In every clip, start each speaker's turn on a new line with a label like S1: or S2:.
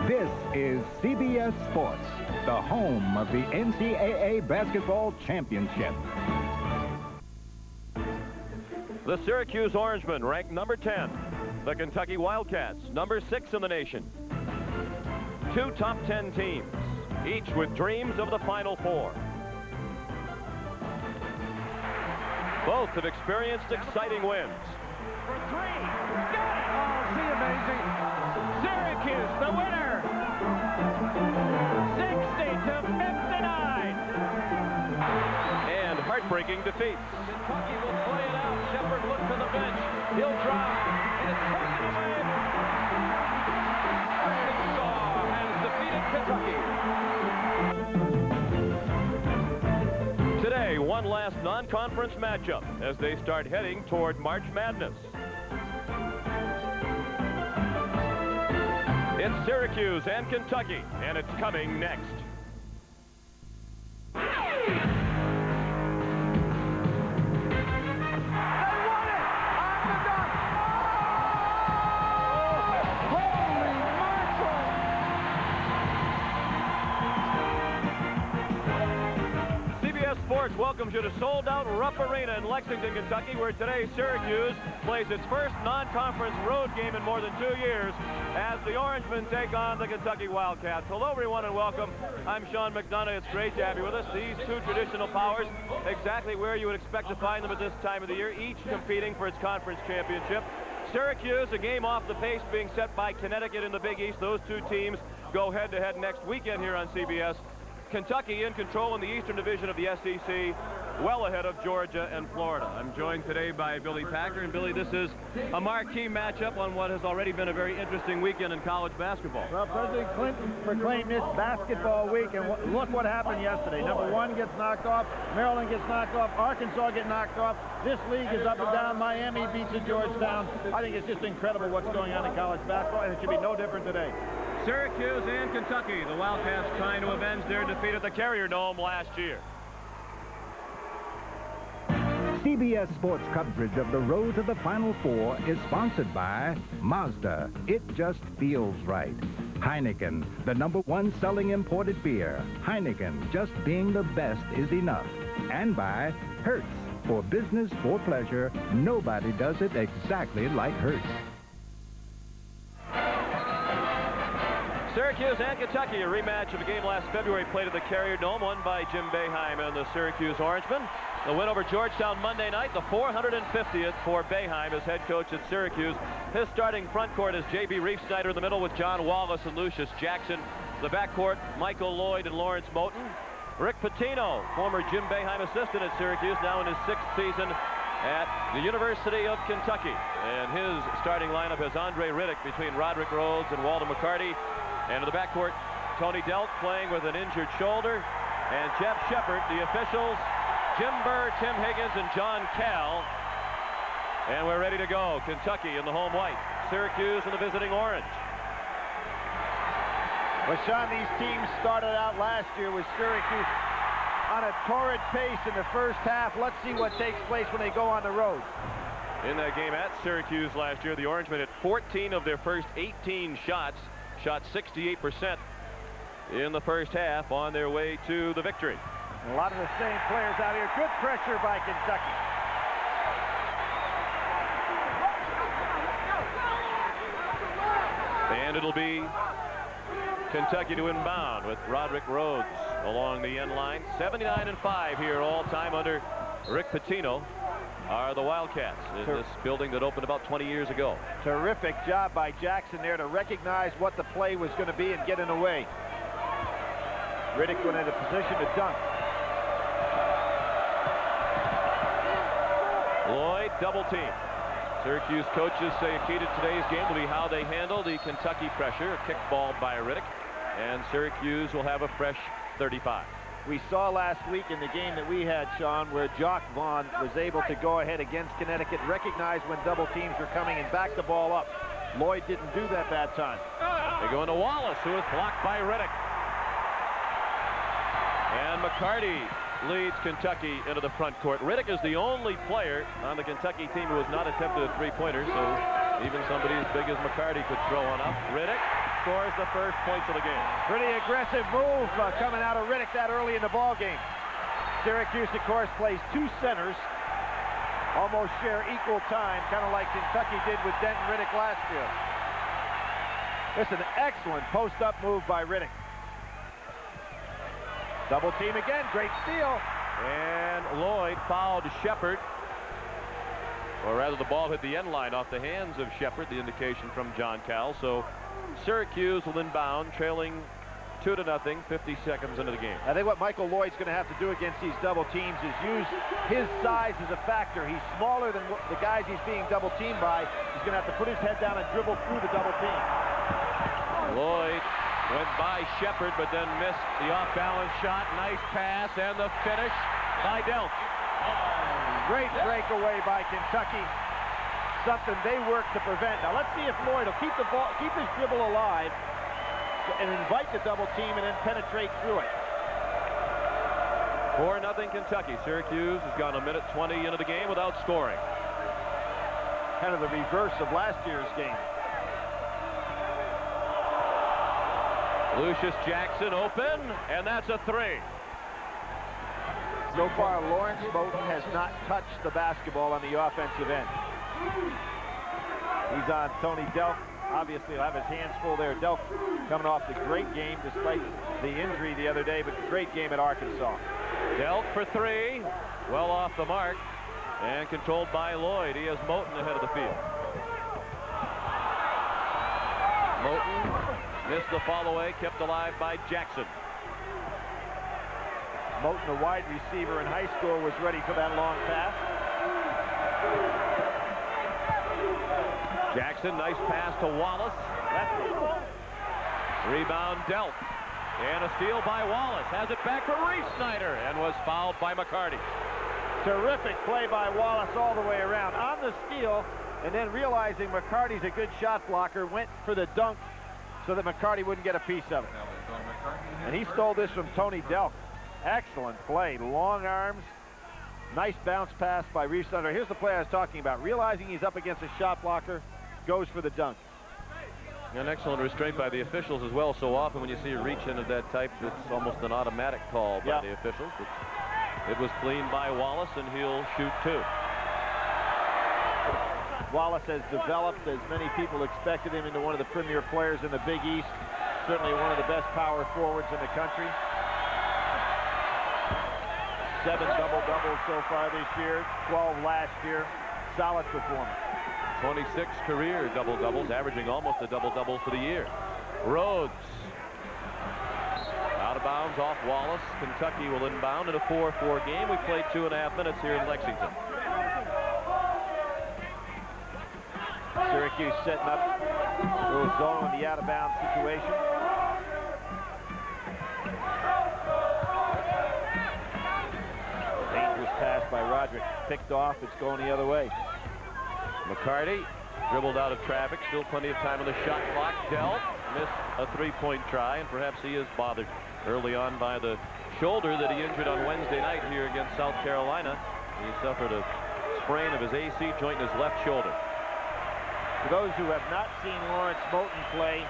S1: This is CBS Sports, the home of the NCAA Basketball Championship.
S2: The Syracuse Orangemen ranked number 10. The Kentucky Wildcats, number 6 in the nation. Two top 10 teams, each with dreams of the Final Four. Both have experienced exciting wins.
S3: For three. Got it! Oh, see, amazing. Syracuse, the winner. 60-59.
S2: And heartbreaking defeats.
S3: Kentucky will play it out. Shepard looks to the bench. He'll drive. And it's taken away. Arkansas has defeated Kentucky.
S2: Today, one last non-conference matchup as they start heading toward March Madness. It's Syracuse and Kentucky, and it's coming next. Sports welcomes you to sold-out Rupp Arena in Lexington, Kentucky, where today Syracuse plays its first non-conference road game in more than 2 years as the Orangemen take on the Kentucky Wildcats. Hello, everyone, and welcome. I'm Sean McDonough. It's great to have you with us. These two traditional powers, exactly where you would expect to find them at this time of the year, each competing for its conference championship. Syracuse, a game off the pace being set by Connecticut in the Big East. Those two teams go head-to-head next weekend here on CBS. Kentucky in control in the Eastern Division of the SEC, well ahead of Georgia and Florida. I'm joined today by Billy Packer. And Billy, this is a marquee matchup on what has already been a very interesting weekend in college basketball.
S4: Well, President Clinton proclaimed this basketball week, and look what happened yesterday. Number 1 gets knocked off, Maryland gets knocked off, Arkansas gets knocked off. This league is up and down. Miami beats Georgetown. I think it's just incredible what's going on in college basketball, and it should be no different today.
S2: Syracuse and Kentucky, the Wildcats trying to avenge their defeat at the Carrier Dome last year.
S1: CBS Sports coverage of the road to the Final Four is sponsored by Mazda. It just feels right. Heineken, the #1 selling imported beer. Heineken, just being the best is enough. And by Hertz, for business, for pleasure. Nobody does it exactly like Hertz.
S2: Syracuse and Kentucky, a rematch of a game last February played at the Carrier Dome, won by Jim Boeheim and the Syracuse Orangemen. The win over Georgetown Monday night, the 450th for Boeheim as head coach at Syracuse. His starting front court is J.B. Reefsnyder in the middle with John Wallace and Lucius Jackson. The backcourt, Michael Lloyd and Lawrence Moten. Rick Pitino, former Jim Boeheim assistant at Syracuse, now in his 6th season at the University of Kentucky. And his starting lineup is Andre Riddick between Roderick Rhodes and Walter McCarty. And in the backcourt, Tony Delk playing with an injured shoulder. And Jeff Shepard, the officials, Jim Burr, Tim Higgins, and John Cal. And we're ready to go. Kentucky in the home white. Syracuse in the visiting orange.
S4: Well, Sean, these teams started out last year with Syracuse on a torrid pace in the first half. Let's see what takes place when they go on the road.
S2: In that game at Syracuse last year, the Orangemen had 14 of their first 18 shots. Shot 68% in the first half on their way to the victory.
S4: A lot of the same players out here. Good pressure by Kentucky.
S2: And it'll be Kentucky to inbound with Roderick Rhodes along the end line. 79-5 here all time under Rick Pitino are the Wildcats in this building that opened about 20 years ago.
S4: Terrific job by Jackson there to recognize what the play was going to be and get in the way. Riddick went into position to dunk.
S2: Lloyd double team. Syracuse coaches say a key to today's game will be how they handle the Kentucky pressure. A kick ball by Riddick, and Syracuse will have a fresh 35.
S4: We saw last week in the game that we had, Sean, where Jock Vaughn was able to go ahead against Connecticut, recognize when double teams were coming, and back the ball up. Lloyd didn't do that time.
S2: They go into Wallace, who is blocked by Riddick. And McCarty leads Kentucky into the front court. Riddick is the only player on the Kentucky team who has not attempted a three-pointer, so even somebody as big as McCarty could throw one up. Riddick scores the first points of the game.
S4: Pretty aggressive move coming out of Riddick that early in the ball game. Syracuse, of course, plays two centers. Almost share equal time, kind of like Kentucky did with Denton Riddick last year. It's an excellent post-up move by Riddick. Double team again, great steal.
S2: And Lloyd fouled Shepard. Or rather, the ball hit the end line off the hands of Shepard, the indication from John Cowell. So Syracuse will inbound, trailing 2-0, 50 seconds into the game.
S4: I think what Michael Lloyd's going to have to do against these double teams is use his size as a factor. He's smaller than the guys he's being double teamed by. He's going to have to put his head down and dribble through the double team.
S2: Lloyd went by Shepard, but then missed the off-balance shot. Nice pass, and the finish by Delk.
S4: Great breakaway by Kentucky. Something they work to prevent. Now let's see if Lloyd will keep his dribble alive and invite the double team and then penetrate through it.
S2: 4-0 Kentucky. Syracuse has gone 1:20 into the game without scoring.
S4: Kind of the reverse of last year's game.
S2: Lucius Jackson open, and that's a 3.
S4: So far, Lawrence Moten has not touched the basketball on the offensive end. He's on Tony Delk. Obviously, he'll have his hands full there. Delk coming off the great game despite the injury the other day, but great game at Arkansas.
S2: Delk for 3, well off the mark, and controlled by Lloyd. He has Moten ahead of the field. Moten missed the fall away, kept alive by Jackson.
S4: Moten, a wide receiver in high school, was ready for that long pass.
S2: Jackson, nice pass to Wallace. Rebound Delk. And a steal by Wallace. Has it back for Reese Snyder and was fouled by McCarty.
S4: Terrific play by Wallace all the way around. On the steal, and then realizing McCarty's a good shot blocker, went for the dunk so that McCarty wouldn't get a piece of it. And he stole this from Tony Delk. Excellent play. Long arms. Nice bounce pass by Reese Snyder. Here's the play I was talking about. Realizing he's up against a shot blocker, goes for the dunk.
S2: An excellent restraint by the officials as well. So often when you see a reach in of that type, it's almost an automatic call by the officials. It was clean by Wallace, and he'll shoot 2.
S4: Wallace has developed, as many people expected him, into one of the premier players in the Big East. Certainly one of the best power forwards in the country. 7 double-doubles so far this year, 12 last year. Solid performance.
S2: 26 career double-doubles, averaging almost a double-double for the year. Rhodes. Out of bounds off Wallace. Kentucky will inbound in a 4-4 game. We played 2.5 minutes here in Lexington.
S4: Syracuse setting up a little zone in the out-of-bounds situation. Dangerous pass by Roderick. Picked off. It's going the other way.
S2: McCarty dribbled out of traffic. Still plenty of time on the shot clock. Delk missed a 3-point try, and perhaps he is bothered early on by the shoulder that he injured on Wednesday night here against South Carolina. He suffered a sprain of his AC joint in his left shoulder.
S4: For those who have not seen Lawrence Moten play,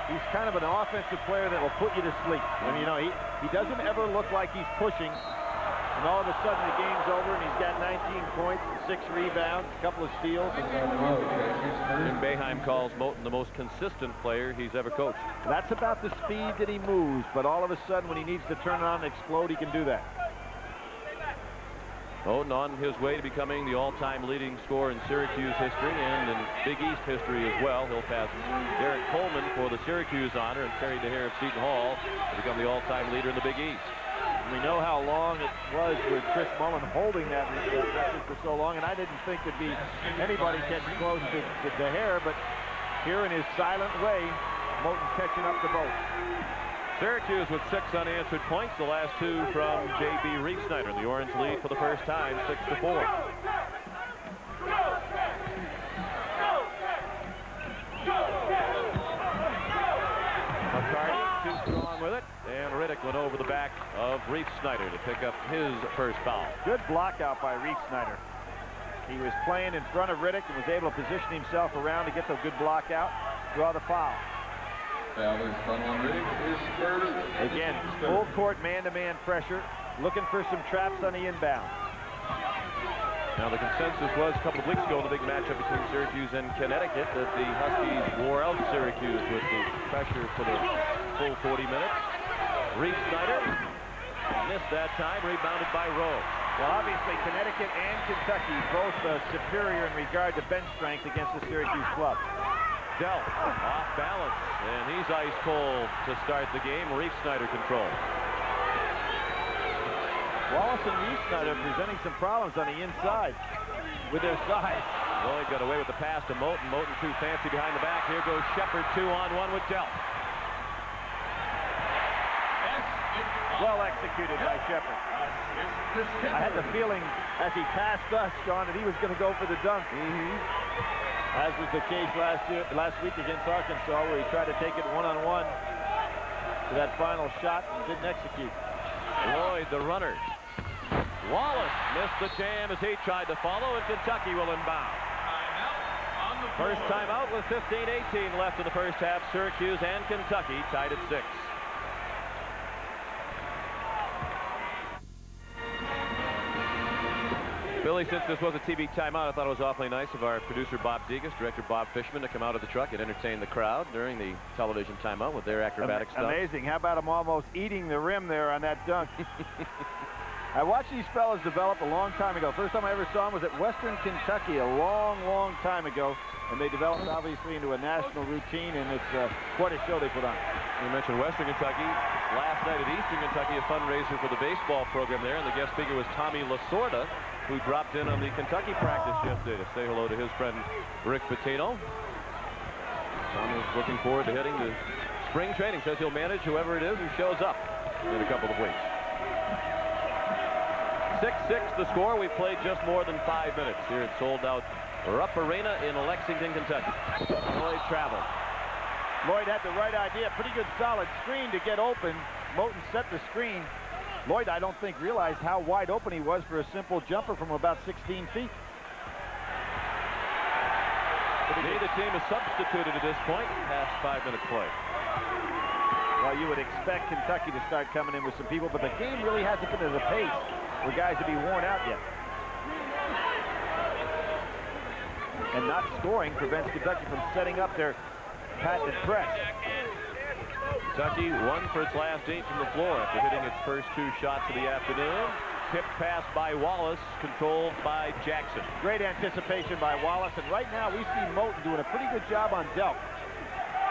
S4: he's kind of an offensive player that will put you to sleep. I mean, you know, he doesn't ever look like he's pushing, and all of a sudden the game's over and he's got 19 points, 6 rebounds, a couple of steals.
S2: Jim Boeheim calls Moten the most consistent player he's ever coached.
S4: That's about the speed that he moves, but all of a sudden when he needs to turn it on and explode, he can do that.
S2: Moten on his way to becoming the all-time leading scorer in Syracuse history and in Big East history as well. He'll pass Derek Coleman for the Syracuse honor and Terry DeHare of Seton Hall to become the all-time leader in the Big East.
S4: We know how long it was with Chris Mullen holding that record for so long, and I didn't think there'd be anybody getting close to DeHare, but here in his silent way, Moten catching up the boat.
S2: Syracuse with 6 unanswered points, the last 2 from J.B. Reese Snyder. The Orange lead for the first time, 6-4. McCarty too strong with it, and Riddick went over the back of Reese Snyder to pick up his first foul.
S4: Good block out by Reese Snyder. He was playing in front of Riddick and was able to position himself around to get the good block out, draw the foul.
S5: Foul is done on Riddick. His first.
S4: Again, full court man-to-man pressure, looking for some traps on the inbound.
S2: Now, the consensus was a couple of weeks ago in the big matchup between Syracuse and Connecticut that the Huskies wore out Syracuse with the pressure for the full 40 minutes. Reeve Snyder missed that time, rebounded by Rowe.
S4: Well, obviously, Connecticut and Kentucky both superior in regard to bench strength against the Syracuse club.
S2: Dell off balance, and he's ice cold to start the game. Reeve Snyder control.
S4: Wallace and Reeve Snyder presenting some problems on the inside with their size.
S2: Lloyd got away with the pass to Moten. Moten too fancy behind the back. Here goes Shepard 2-on-1 with Dell.
S4: Well executed by Shepard. I had the feeling as he passed us, Sean, that he was going to go for the dunk. As was the case last week against Arkansas, where he tried to take it one-on-one to that final shot and didn't execute.
S2: Lloyd, the runner. Wallace missed the jam as he tried to follow, and Kentucky will inbound. First timeout with 15:18 left in the first half. Syracuse and Kentucky tied at 6. Billy, since this was a TV timeout, I thought it was awfully nice of our producer Bob Degas, director Bob Fishman, to come out of the truck and entertain the crowd during the television timeout with their acrobatic stuff.
S4: Amazing. How about him almost eating the rim there on that dunk? I watched these fellas develop a long time ago. First time I ever saw them was at Western Kentucky a long time ago. And they developed, obviously, into a national routine, and it's quite a show they put on.
S2: You mentioned Western Kentucky. Last night at Eastern Kentucky, a fundraiser for the baseball program there, and the guest speaker was Tommy Lasorda, who dropped in on the Kentucky practice yesterday to say hello to his friend Rick Pitino. Tommy is looking forward to hitting the spring training. Says he'll manage whoever it is who shows up in a couple of weeks. 6-6 the score. We've played just more than 5 minutes here at sold-out Rupp Arena in Lexington, Kentucky. Lloyd traveled.
S4: Lloyd had the right idea. Pretty good solid screen to get open. Moten set the screen. Lloyd, I don't think, realized how wide open he was for a simple jumper from about 16 feet.
S2: Neither team is substituted at this point past 5-minute play.
S4: Well, you would expect Kentucky to start coming in with some people, but the game really hasn't been at a pace for guys to be worn out yet. And not scoring prevents Kentucky from setting up their patented press.
S2: Kentucky 1 for its last 8 from the floor after hitting its first 2 shots of the afternoon. Tipped pass by Wallace, controlled by Jackson.
S4: Great anticipation by Wallace, and right now we see Moten doing a pretty good job on Delk.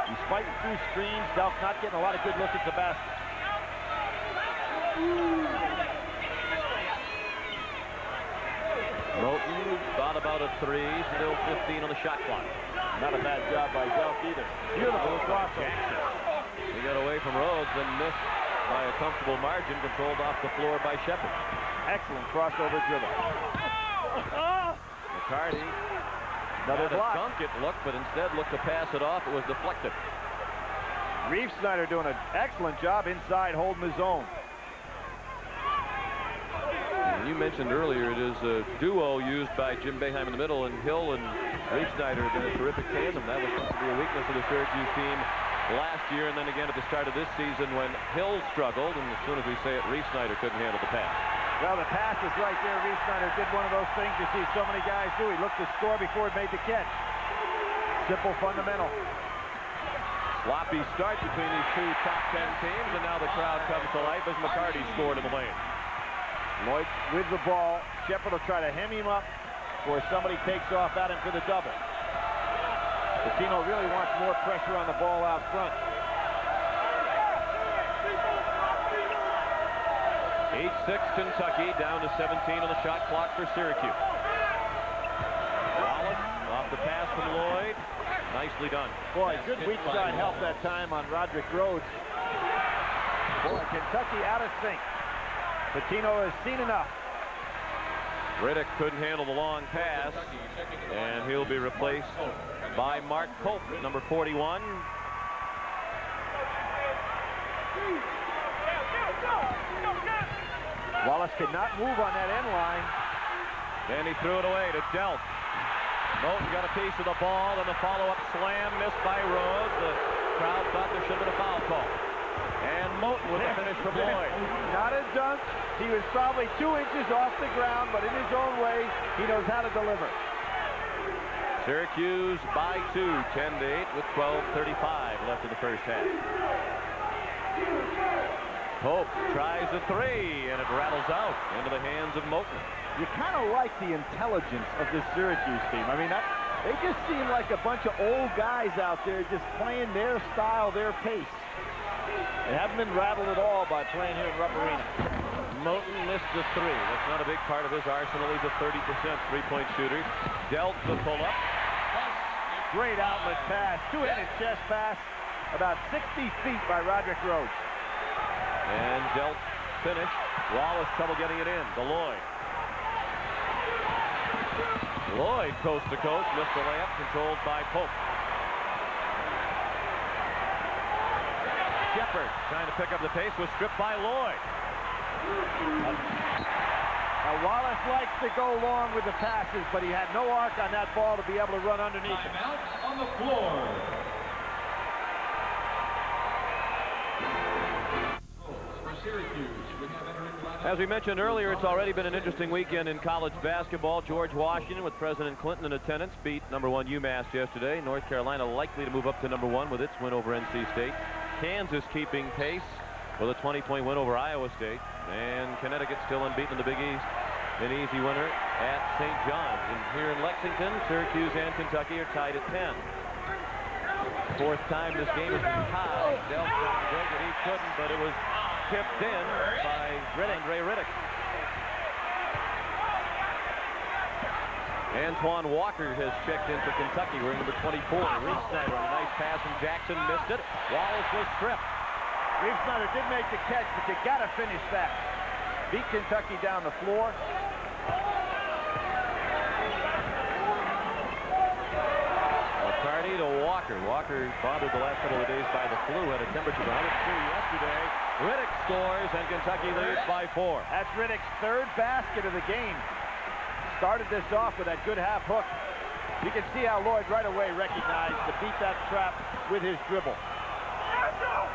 S4: He's fighting through screens. Delk not getting a lot of good looks at the basket.
S2: Moten thought about a 3, still 15 on the shot clock.
S4: Not a bad job by Delk either. Beautiful crossover.
S2: He got away from Rhodes and missed by a comfortable margin, controlled off the floor by Shepard.
S4: Excellent crossover dribble.
S2: McCarty
S4: Another block.
S2: Dunk it looked, but instead looked to pass it off. It was deflected.
S4: Reeve Snyder doing an excellent job inside, holding his own.
S2: You mentioned earlier it is a duo used by Jim Boeheim in the middle, and Hill and Reeve Snyder have been a terrific tandem. That was supposed to be a weakness of the Syracuse team last year, and then again at the start of this season when Hill struggled, and as soon as we say it, Reeve Snyder couldn't handle the pass.
S4: Well, the pass was right there. Reeve Snyder did one of those things you see so many guys do. He looked to score before he made the catch. Simple, fundamental.
S2: Sloppy start between these two top 10 teams, and now the crowd comes to life as McCarty scored in the lane.
S4: Lloyd with the ball. Shepard will try to hem him up before somebody takes off at him for the double. Pitino really wants more pressure on the ball out front.
S2: 8-6 Kentucky, down to 17 on the shot clock for Syracuse. Wallace off the pass from Lloyd. Nicely done.
S4: Boy, good weak side help that time on Roderick Rhodes. Boy, Kentucky out of sync. Pitino has seen enough.
S2: Riddick couldn't handle the long pass, and he'll be replaced by Mark Pope, number 41.
S4: Wallace could not move on that end line.
S2: Then he threw it away to Delk. Moten got a piece of the ball, and the follow-up slam missed by Rhodes. The crowd thought there should Moten with the finish from Lloyd.
S4: Not a dunk. He was probably 2 inches off the ground, but in his own way, he knows how to deliver.
S2: Syracuse by 2, 10-8 with 12:35 left in the first half. Pope tries a 3, and it rattles out into the hands of Moten.
S4: You kind of like the intelligence of this Syracuse team. I mean, they just seem like a bunch of old guys out there just playing their style, their pace. They haven't been rattled at all by playing here in Rupp Arena.
S2: Moten missed the 3. That's not a big part of his arsenal. He's a 30% three-point shooter. Dealt the pull-up.
S4: Great outlet pass, two-handed chest pass, about 60 feet by Roderick Rhodes.
S2: And Delt finished. Wallace trouble getting it in. To Lloyd. Lloyd coast to coast, missed the layup, controlled by Pope. Shepard trying to pick up the pace, was stripped by Lloyd.
S4: Now Wallace likes to go long with the passes, but he had no arc on that ball to be able to run underneath it.
S5: Out on the floor. For Syracuse, we have entering the lineup.
S2: As we mentioned earlier, it's already been an interesting weekend in college basketball. George Washington, with President Clinton in attendance, beat #1 UMass yesterday. North Carolina likely to move up to #1 with its win over NC State. Kansas keeping pace with a 20-point win over Iowa State. And Connecticut still unbeaten in the Big East. An easy winner at St. John's. And here in Lexington, Syracuse and Kentucky are tied at 10. Fourth time this game has been tied. Dell tried to break it. He couldn't, but it was tipped in by Andre Riddick. Antoine Walker has checked in for Kentucky, wearing number 24. Reese Snyder on a nice pass from Jackson, missed it. Wallace was stripped.
S4: Reese Snyder did make the catch, but you got to finish that. Beat Kentucky down the floor.
S2: McCarty to Walker. Walker bothered the last couple of days by the flu, had a temperature of 102 yesterday. Riddick scores, and Kentucky leads by 4.
S4: That's Riddick's third basket of the game. Started this off with that good half hook. You can see how Lloyd right away recognized to beat that trap with his dribble.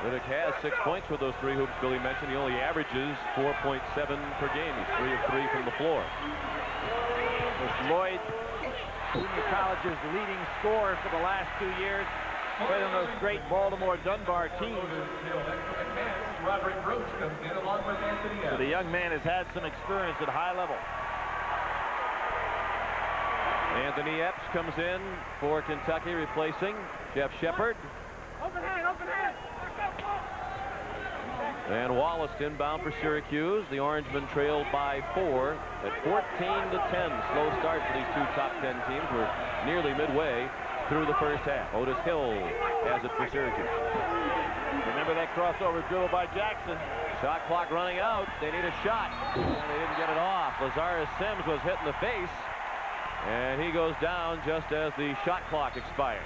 S2: Riddick has 6 points with those 3 hoops Billy mentioned. He only averages 4.7 per game. He's 3 of 3 from the floor.
S4: With Lloyd, junior college's leading scorer for the last 2 years. Played on those great Baltimore Dunbar teams.
S5: Roderick Rhodes comes in along with Anthony
S4: So the young man has had some experience at high level.
S2: Anthony Epps comes in for Kentucky, replacing Jeff Shepard.
S3: Open hand, open hand.
S2: And Wallace inbound for Syracuse. The Orangemen trailed by 4 at 14-10. Slow start for these 2 top 10 teams. We're nearly midway through the first half. Otis Hill has it for Syracuse.
S4: Remember that crossover dribble by Jackson.
S2: Shot clock running out. They need a shot. And they didn't get it off. Lazarus Sims was hit in the face. And he goes down just as the shot clock expired.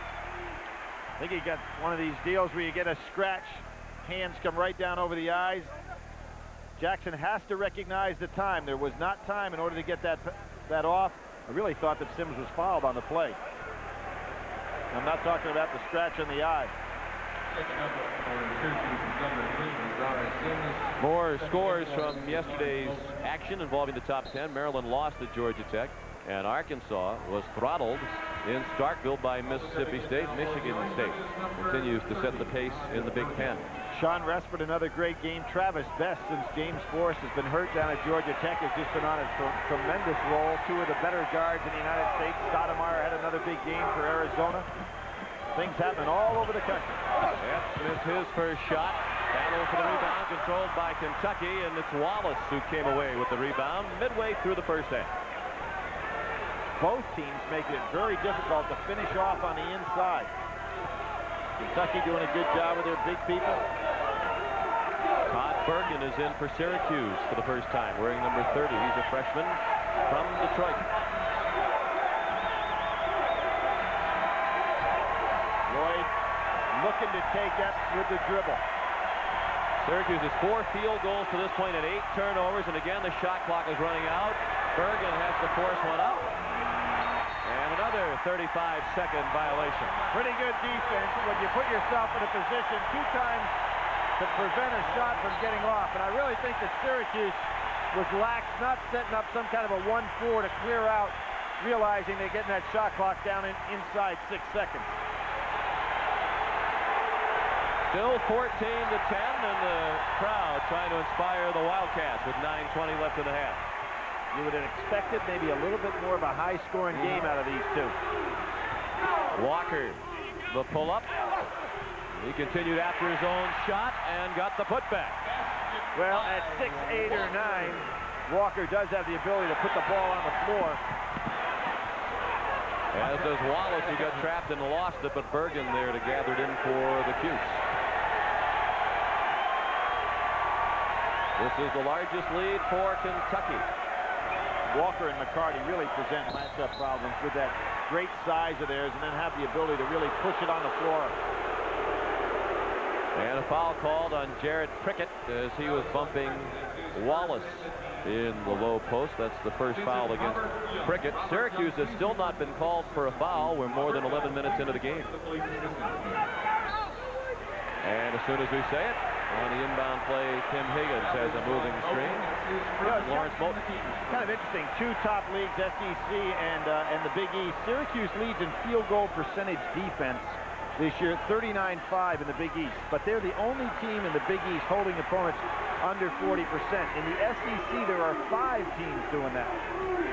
S4: I think he got one of these deals where you get a scratch, hands come right down over the eyes. Jackson has to recognize the time. There was not time in order to get that off. I really thought that Sims was fouled on the play. I'm not talking about the scratch on the eye.
S2: More scores from yesterday's action involving the top 10. Maryland lost at Georgia Tech, and Arkansas was throttled in Starkville by Mississippi State. Michigan State continues to set the pace in the Big Ten.
S4: Sean Respert, another great game. Travis Best, since James Forrest has been hurt down at Georgia Tech, has just been on a tremendous roll. 2 of the better guards in the United States. Stoudemire had another big game for Arizona. Things happening all over the country.
S2: Epps missed his first shot. Battle for the rebound, controlled by Kentucky, and it's Wallace who came away with the rebound midway through the first half.
S4: Both teams making it very difficult to finish off on the inside. Kentucky doing a good job with their big people.
S2: Todd Bergen is in for Syracuse for the first time, wearing number 30. He's a freshman from Detroit.
S4: Lloyd looking to take Epps with the dribble.
S2: Syracuse has 4 field goals to this point and 8 turnovers, and again the shot clock is running out. Bergen has to force one up. And another 35-second violation.
S4: Pretty good defense when you put yourself in a position 2 times to prevent a shot from getting off. And I really think that Syracuse was lax, not setting up some kind of a 1-4 to clear out, realizing they're getting that shot clock down inside 6 seconds.
S2: Still 14-10, and the crowd trying to inspire the Wildcats with 9:20 left in the half.
S4: You would have expected maybe a little bit more of a high-scoring game out of these two.
S2: Walker, the pull-up. He continued after his own shot and got the putback.
S4: Well, at 6, 8, or 9, Walker does have the ability to put the ball on the floor.
S2: As does Wallace, who got trapped and lost it, but Bergen there to gather it in for the Cutes. This is the largest lead for Kentucky.
S4: Walker and McCarty really present matchup problems with that great size of theirs and then have the ability to really push it on the floor.
S2: And a foul called on Jared Prickett as he was bumping Wallace in the low post. That's the first foul against Prickett. Syracuse has still not been called for a foul. We're more than 11 minutes into the game. And as soon as we say it, on the inbound play, Tim Higgins has a moving screen. Lawrence Moulton.
S4: Kind of interesting. Two top leagues, SEC and the Big East. Syracuse leads in field goal percentage defense this year, 39-5 in the Big East. But they're the only team in the Big East holding opponents under 40%. In the SEC, there are 5 teams doing that.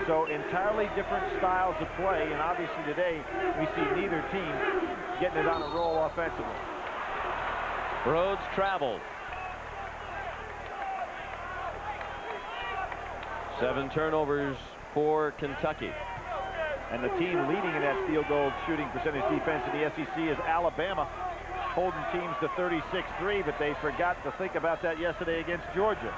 S4: So entirely different styles of play. And obviously today, we see neither team getting it on a roll offensively.
S2: Rhodes traveled. 7 turnovers for Kentucky.
S4: And the team leading in that field goal shooting percentage defense in the SEC is Alabama, holding teams to 36-3, but they forgot to think about that yesterday against Georgia.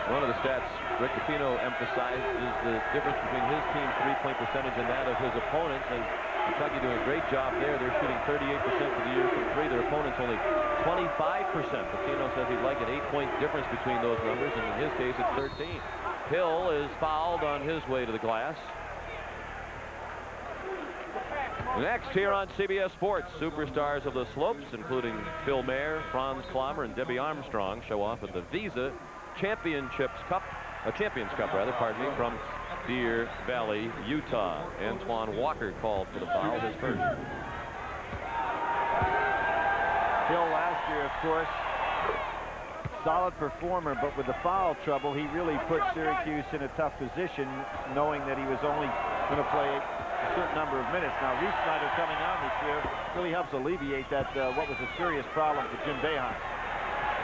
S2: One of the stats Rick Pitino emphasized is the difference between his team's three-point percentage and that of his opponents. And Kentucky doing a great job there. They're shooting 38% for the year from 3. Their opponents only 25%. Pitino says he'd like an 8-point difference between those numbers, and in his case, it's 13. Hill is fouled on his way to the glass. Next here on CBS Sports, superstars of the slopes, including Phil Mayer, Franz Klammer, and Debbie Armstrong, show off at the Visa Champions Cup, pardon me, from Deer Valley, Utah. Antoine Walker called for the foul, his first.
S4: Hill last year, of course, solid performer, but with the foul trouble, he really put Syracuse in a tough position, knowing that he was only going to play a certain number of minutes. Now, Reese Snyder coming on this year really helps alleviate that what was a serious problem for Jim Boeheim.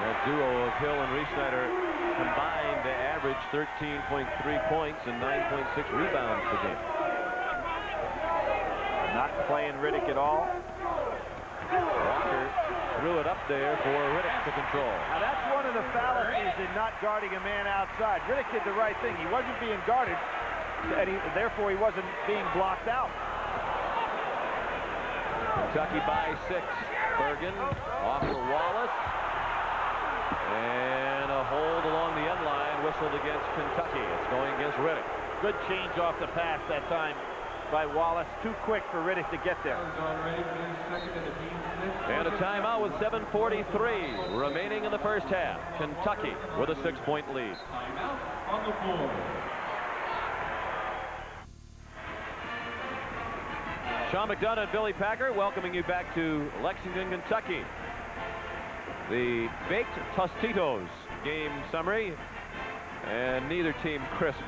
S2: That duo of Hill and Reese Snyder combined to average 13.3 points and 9.6 rebounds per game.
S4: Not playing Riddick at all.
S2: Walker threw it up there for Riddick to control.
S4: Now that's one of the fallacies in not guarding a man outside. Riddick did the right thing. He wasn't being guarded, and therefore he wasn't being blocked out.
S2: Kentucky by 6. Bergen off for Wallace. And a hold along the end line whistled against Kentucky. It's going against Riddick.
S4: Good change off the pass that time by Wallace. Too quick for Riddick to get there.
S2: And a timeout with 7:43 remaining in the first half. Kentucky with a 6-point lead.
S5: Timeout on the floor.
S2: Sean McDonough and Billy Packer welcoming you back to Lexington, Kentucky. The Baked Tostitos game summary, and neither team crisp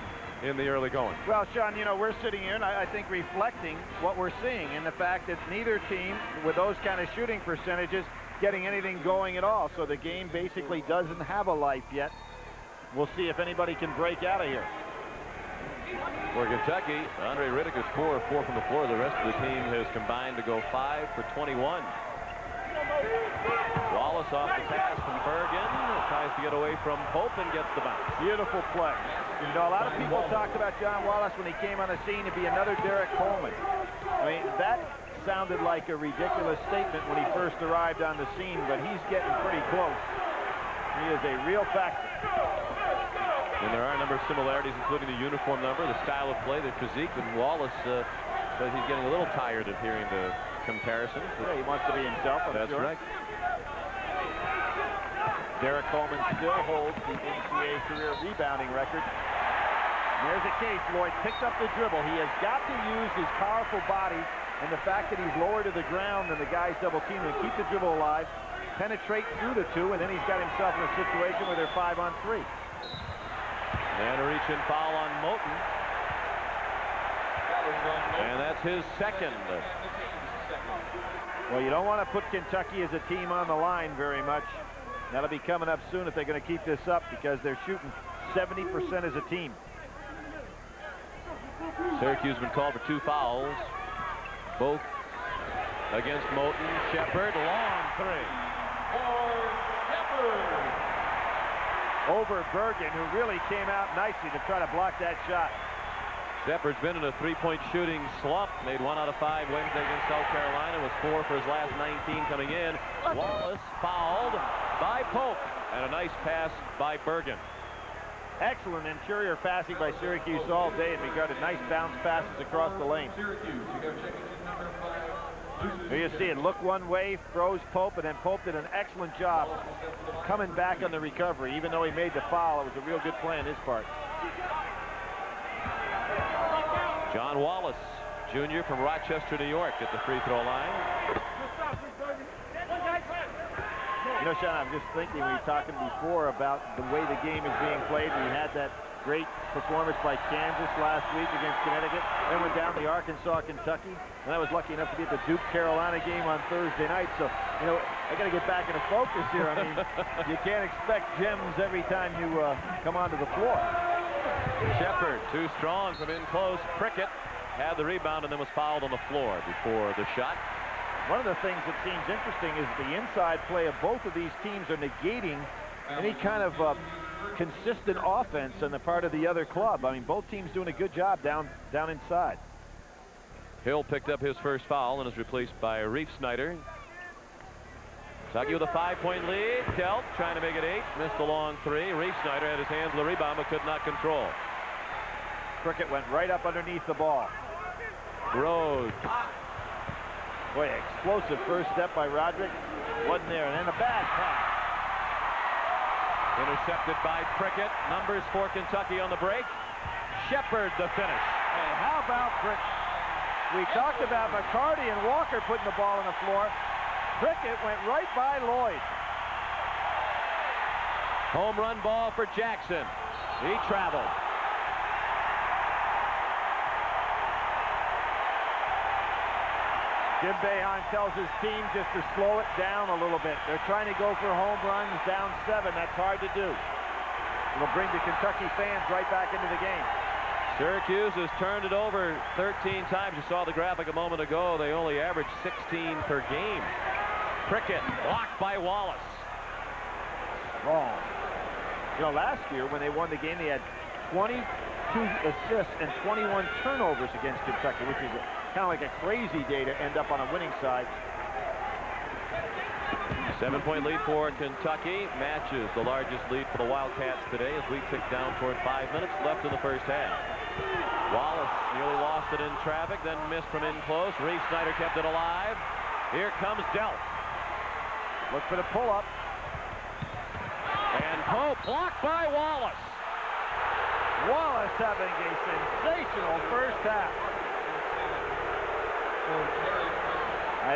S2: in the early going.
S4: Well, Sean, you know, we're sitting here and I think reflecting what we're seeing in the fact that neither team with those kind of shooting percentages getting anything going at all. So the game basically doesn't have a life yet. We'll see if anybody can break out of here.
S2: For Kentucky, Andre Riddick is 4 of 4 from the floor. The rest of the team has combined to go 5 for 21. Wallace off the pass from Bergen, tries to get away from Pope and gets the bounce.
S4: Beautiful play. You know, a lot of people talked about John Wallace when he came on the scene to be another Derek Coleman. I mean, that sounded like a ridiculous statement when he first arrived on the scene, but he's getting pretty close. He is a real factor.
S2: And there are a number of similarities, including the uniform number, the style of play, the physique, and Wallace says he's getting a little tired of hearing the comparisons.
S4: Yeah, he wants to be himself, I'm
S2: That's
S4: sure.
S2: right.
S4: Derek Coleman still holds the NCAA career rebounding record. And there's a case. Lloyd picked up the dribble. He has got to use his powerful body and the fact that he's lower to the ground than the guys double teaming to keep the dribble alive, penetrate through the two, and then he's got himself in a situation where they're 5-on-3.
S2: And a reach-in foul on Moten. And that's his second.
S4: Well, you don't want to put Kentucky as a team on the line very much. That'll be coming up soon if they're going to keep this up, because they're shooting 70% as a team.
S2: Syracuse has been called for 2 fouls. Both against Moten. Shepard, long 3.
S4: Over Bergen, who really came out nicely to try to block that shot.
S2: Shepard's been in a 3-point shooting slump. Made 1 out of 5 Wednesday against South Carolina. Was 4 for his last 19 coming in. Wallace fouled by Pope. And a nice pass by Bergen.
S4: Excellent interior passing by Syracuse all day in regard to nice bounce passes across the lane. Here you see it, look one way, throws Pope, and then Pope did an excellent job coming back on the recovery. Even though he made the foul, it was a real good play on his part.
S2: John Wallace, Jr. from Rochester, New York, at the free throw line.
S4: You know, Sean, I'm just thinking, we were talking before about the way the game is being played. We had that great performance by Kansas last week against Connecticut. Then went down to Arkansas, Kentucky. And I was lucky enough to be at the Duke-Carolina game on Thursday night. So, you know, I got to get back into focus here. I mean, you can't expect gems every time you come onto the floor.
S2: Shepard, too strong from in close. Prickett had the rebound and then was fouled on the floor before the shot.
S4: One of the things that seems interesting is the inside play of both of these teams are negating any kind of consistent offense on the part of the other club. I mean, both teams doing a good job down inside.
S2: Hill picked up his first foul and is replaced by Reef Snyder. Kentucky with a 5-point lead. Delp trying to make it 8. Missed a long 3. Reef Snyder had his hands on the rebound but could not control.
S4: Prickett went right up underneath the ball.
S2: Rhodes.
S4: Boy, explosive first step by Roderick. Wasn't there, and then a bad pass.
S2: Intercepted by Prickett. Numbers for Kentucky on the break. Shepard the finish.
S4: And how about Prickett? We talked about McCarty and Walker putting the ball on the floor. Prickett went right by Lloyd.
S2: Home run ball for Jackson. He traveled.
S4: Jim Boeheim tells his team just to slow it down a little bit. They're trying to go for home runs down 7. That's hard to do. It'll bring the Kentucky fans right back into the game.
S2: Syracuse has turned it over 13 times. You saw the graphic a moment ago. They only averaged 16 per game. Prickett blocked by Wallace.
S4: Wrong. You know, last year when they won the game, they had 22 assists and 21 turnovers against Kentucky, which is kind of like a crazy day to end up on a winning side.
S2: 7-point lead for Kentucky. Matches the largest lead for the Wildcats today as we tick down toward 5 minutes left in the first half. Wallace nearly lost it in traffic, then missed from in close. Reef Snyder kept it alive. Here comes Delp.
S4: Look for the pull-up.
S2: And Pope blocked by Wallace.
S4: Wallace having a sensational first half.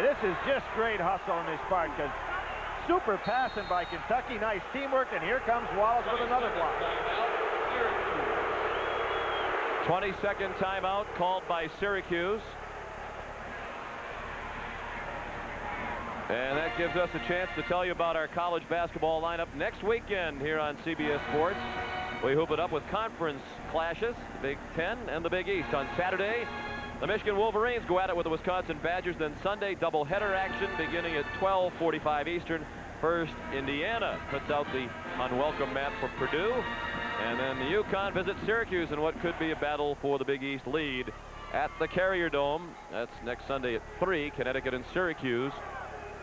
S4: This is just great hustle on his part, because super passing by Kentucky, nice teamwork, and here comes Wallace with another block.
S2: 20-second timeout called by Syracuse. And that gives us a chance to tell you about our college basketball lineup next weekend here on CBS Sports. We hoop it up with conference clashes, the Big Ten and the Big East. On Saturday, the Michigan Wolverines go at it with the Wisconsin Badgers. Then Sunday, doubleheader action beginning at 12:45 Eastern. First, Indiana puts out the unwelcome map for Purdue. And then the UConn visits Syracuse in what could be a battle for the Big East lead at the Carrier Dome. That's next Sunday at 3, Connecticut and Syracuse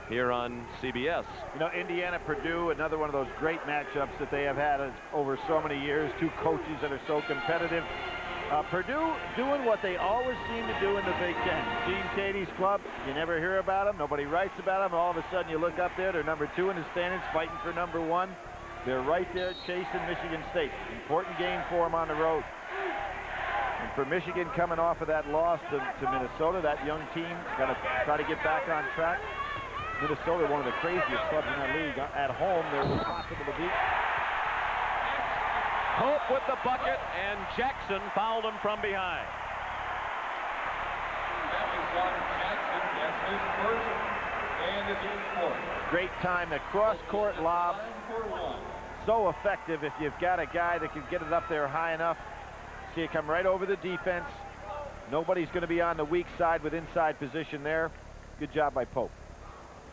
S2: here on CBS.
S4: You know, Indiana, Purdue, another one of those great matchups that they have had over so many years. Two coaches that are so competitive. Purdue doing what they always seem to do in the Big Ten. Gene Katie's club, you never hear about them. Nobody writes about them. All of a sudden you look up there, they're number 2 in the standings, fighting for number 1. They're right there chasing Michigan State. Important game for them on the road. And for Michigan coming off of that loss to Minnesota, that young team got to try to get back on track. Minnesota, one of the craziest clubs in that league. At home, they're impossible to beat.
S2: Hope with the bucket, and Jackson fouled him from behind.
S5: That was Jackson. That's his first and his fourth.
S4: Great time, a cross-court lob. So effective if you've got a guy that can get it up there high enough. See it come right over the defense. Nobody's going to be on the weak side with inside position there. Good job by Pope.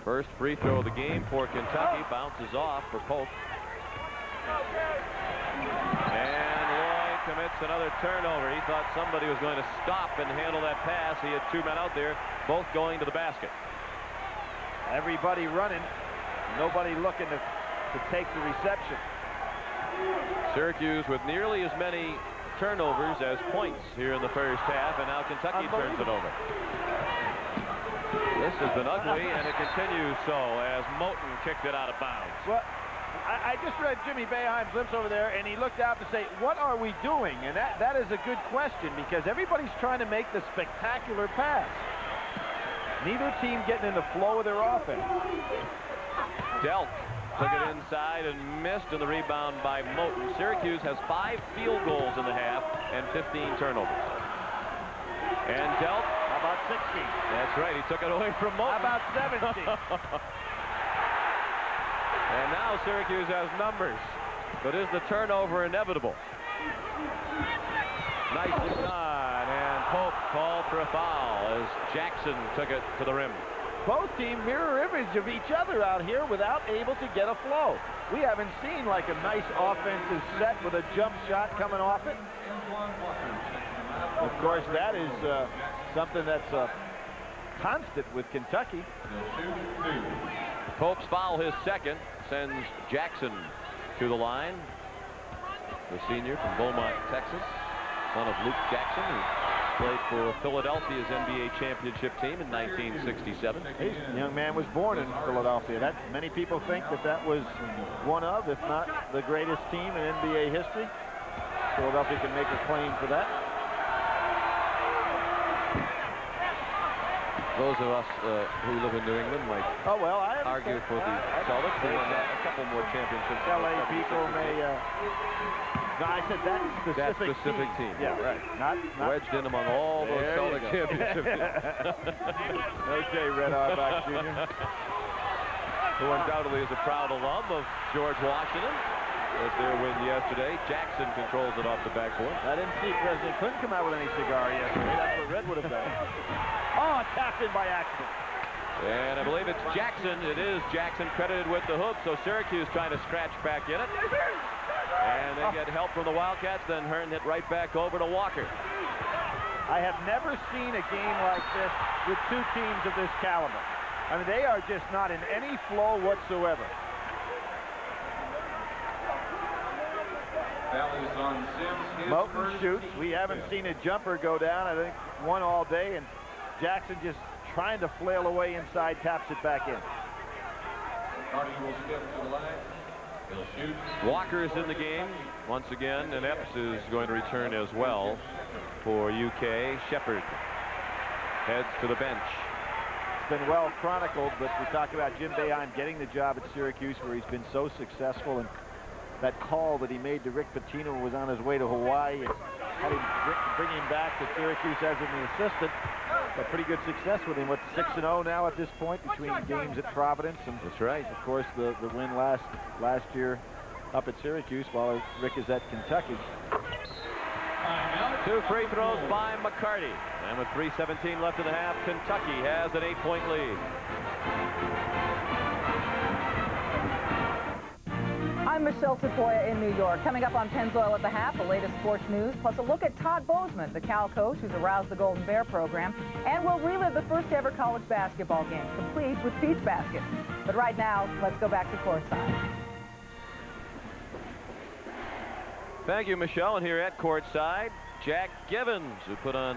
S2: First free throw of the game for Kentucky. Bounces off for Pope. And Lloyd commits another turnover. He thought somebody was going to stop and handle that pass. He had 2 men out there, both going to the basket.
S4: Everybody running. Nobody looking to take the reception.
S2: Syracuse with nearly as many turnovers as points here in the first half, and now Kentucky turns it over. This has been ugly, and it continues so as Moten kicked it out of bounds.
S4: Well, I just read Jimmy Boeheim's lips over there, and he looked out to say, what are we doing? And that is a good question, because everybody's trying to make the spectacular pass. Neither team getting in the flow of their offense.
S2: Delk took it inside and missed, and the rebound by Moten. Syracuse has 5 field goals in the half and 15 turnovers. And Delk,
S4: how about 16?
S2: That's right, he took it away from Moten.
S4: How about 17?
S2: And now Syracuse has numbers, but is the turnover inevitable? Nicely done, and Pope called for a foul as Jackson took it to the rim.
S4: Both teams mirror image of each other out here without able to get a flow. We haven't seen like a nice offensive set with a jump shot coming off it. Of course, that is something that's constant with Kentucky.
S2: Pope's foul, his second, sends Jackson to the line. The senior from Beaumont, Texas, son of Luke Jackson, who played for Philadelphia's NBA championship team in 1967.
S4: This young man was born in Philadelphia. Many people think that was one of, if not the greatest team in NBA history. Philadelphia can make a claim for that.
S2: Those of us who live in New England might argue for the Celtics. They won a couple more championships.
S4: LA people may. No, I said that specific
S2: team.
S4: Yeah, right. Not
S2: wedged in among all those Celtic championships.
S4: Okay, Red Auerbach Jr.
S2: Who undoubtedly is a proud alum of George Washington. With their win yesterday, Jackson controls it off the backboard.
S4: I didn't see President Clinton come out with any cigar yesterday. That's what Red would have done. Oh, tapped in by accident.
S2: And I believe it's Jackson. It is Jackson credited with the hook, so Syracuse trying to scratch back in it. And they get help from the Wildcats, then Hearn hit right back over to Walker.
S4: I have never seen a game like this with 2 teams of this caliber. I mean, they are just not in any flow whatsoever. Moten shoots. We haven't seen a jumper go down. I think one all day, and Jackson just trying to flail away inside, taps it back in.
S5: Will step to the line. He'll shoot.
S2: Walker's in the game once again, and Epps is going to return as well for UK. Shepard heads to the bench.
S4: It's been well chronicled, but we talk about Jim Boeheim getting the job at Syracuse, where he's been so successful, and that call that he made to Rick Pitino was on his way to Hawaii, and had him bring him back to Syracuse as an assistant. But pretty good success with him. What's 6-0 now at this point between games at Providence, and
S2: that's right.
S4: Of course, the win last year up at Syracuse while Rick is at Kentucky.
S2: 2 free throws by McCarty, and with 3:17 left in the half, Kentucky has an 8-point lead.
S6: I'm Michelle Tafoya in New York. Coming up on Pennzoil at the Half, the latest sports news, plus a look at Todd Bozeman, the Cal coach who's aroused the Golden Bear program, and we'll relive the first ever college basketball game, complete with Pete's Basket. But right now, let's go back to courtside.
S2: Thank you, Michelle. And here at courtside, Jack Givens, who put on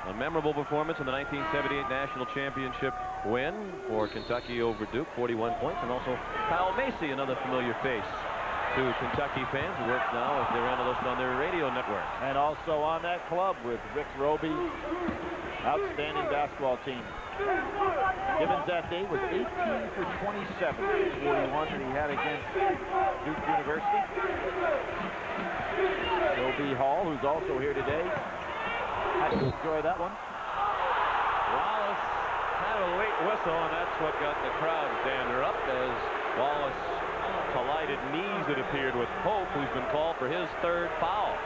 S2: a memorable performance in the 1978 National Championship win for Kentucky over Duke, 41 points, and also Kyle Macy, another familiar face Two Kentucky fans who work now as their analyst on their radio network.
S4: And also on that club with Rick Roby. Outstanding basketball team. Gibbons that day was 18 for 27, 41 that he had against Duke University. Joe B. Hall, who's also here today, had to enjoy that one.
S2: Wallace had a late whistle, and that's what got the crowd dander up as Wallace collided knees, it appeared, with Pope, who's been called for his third foul.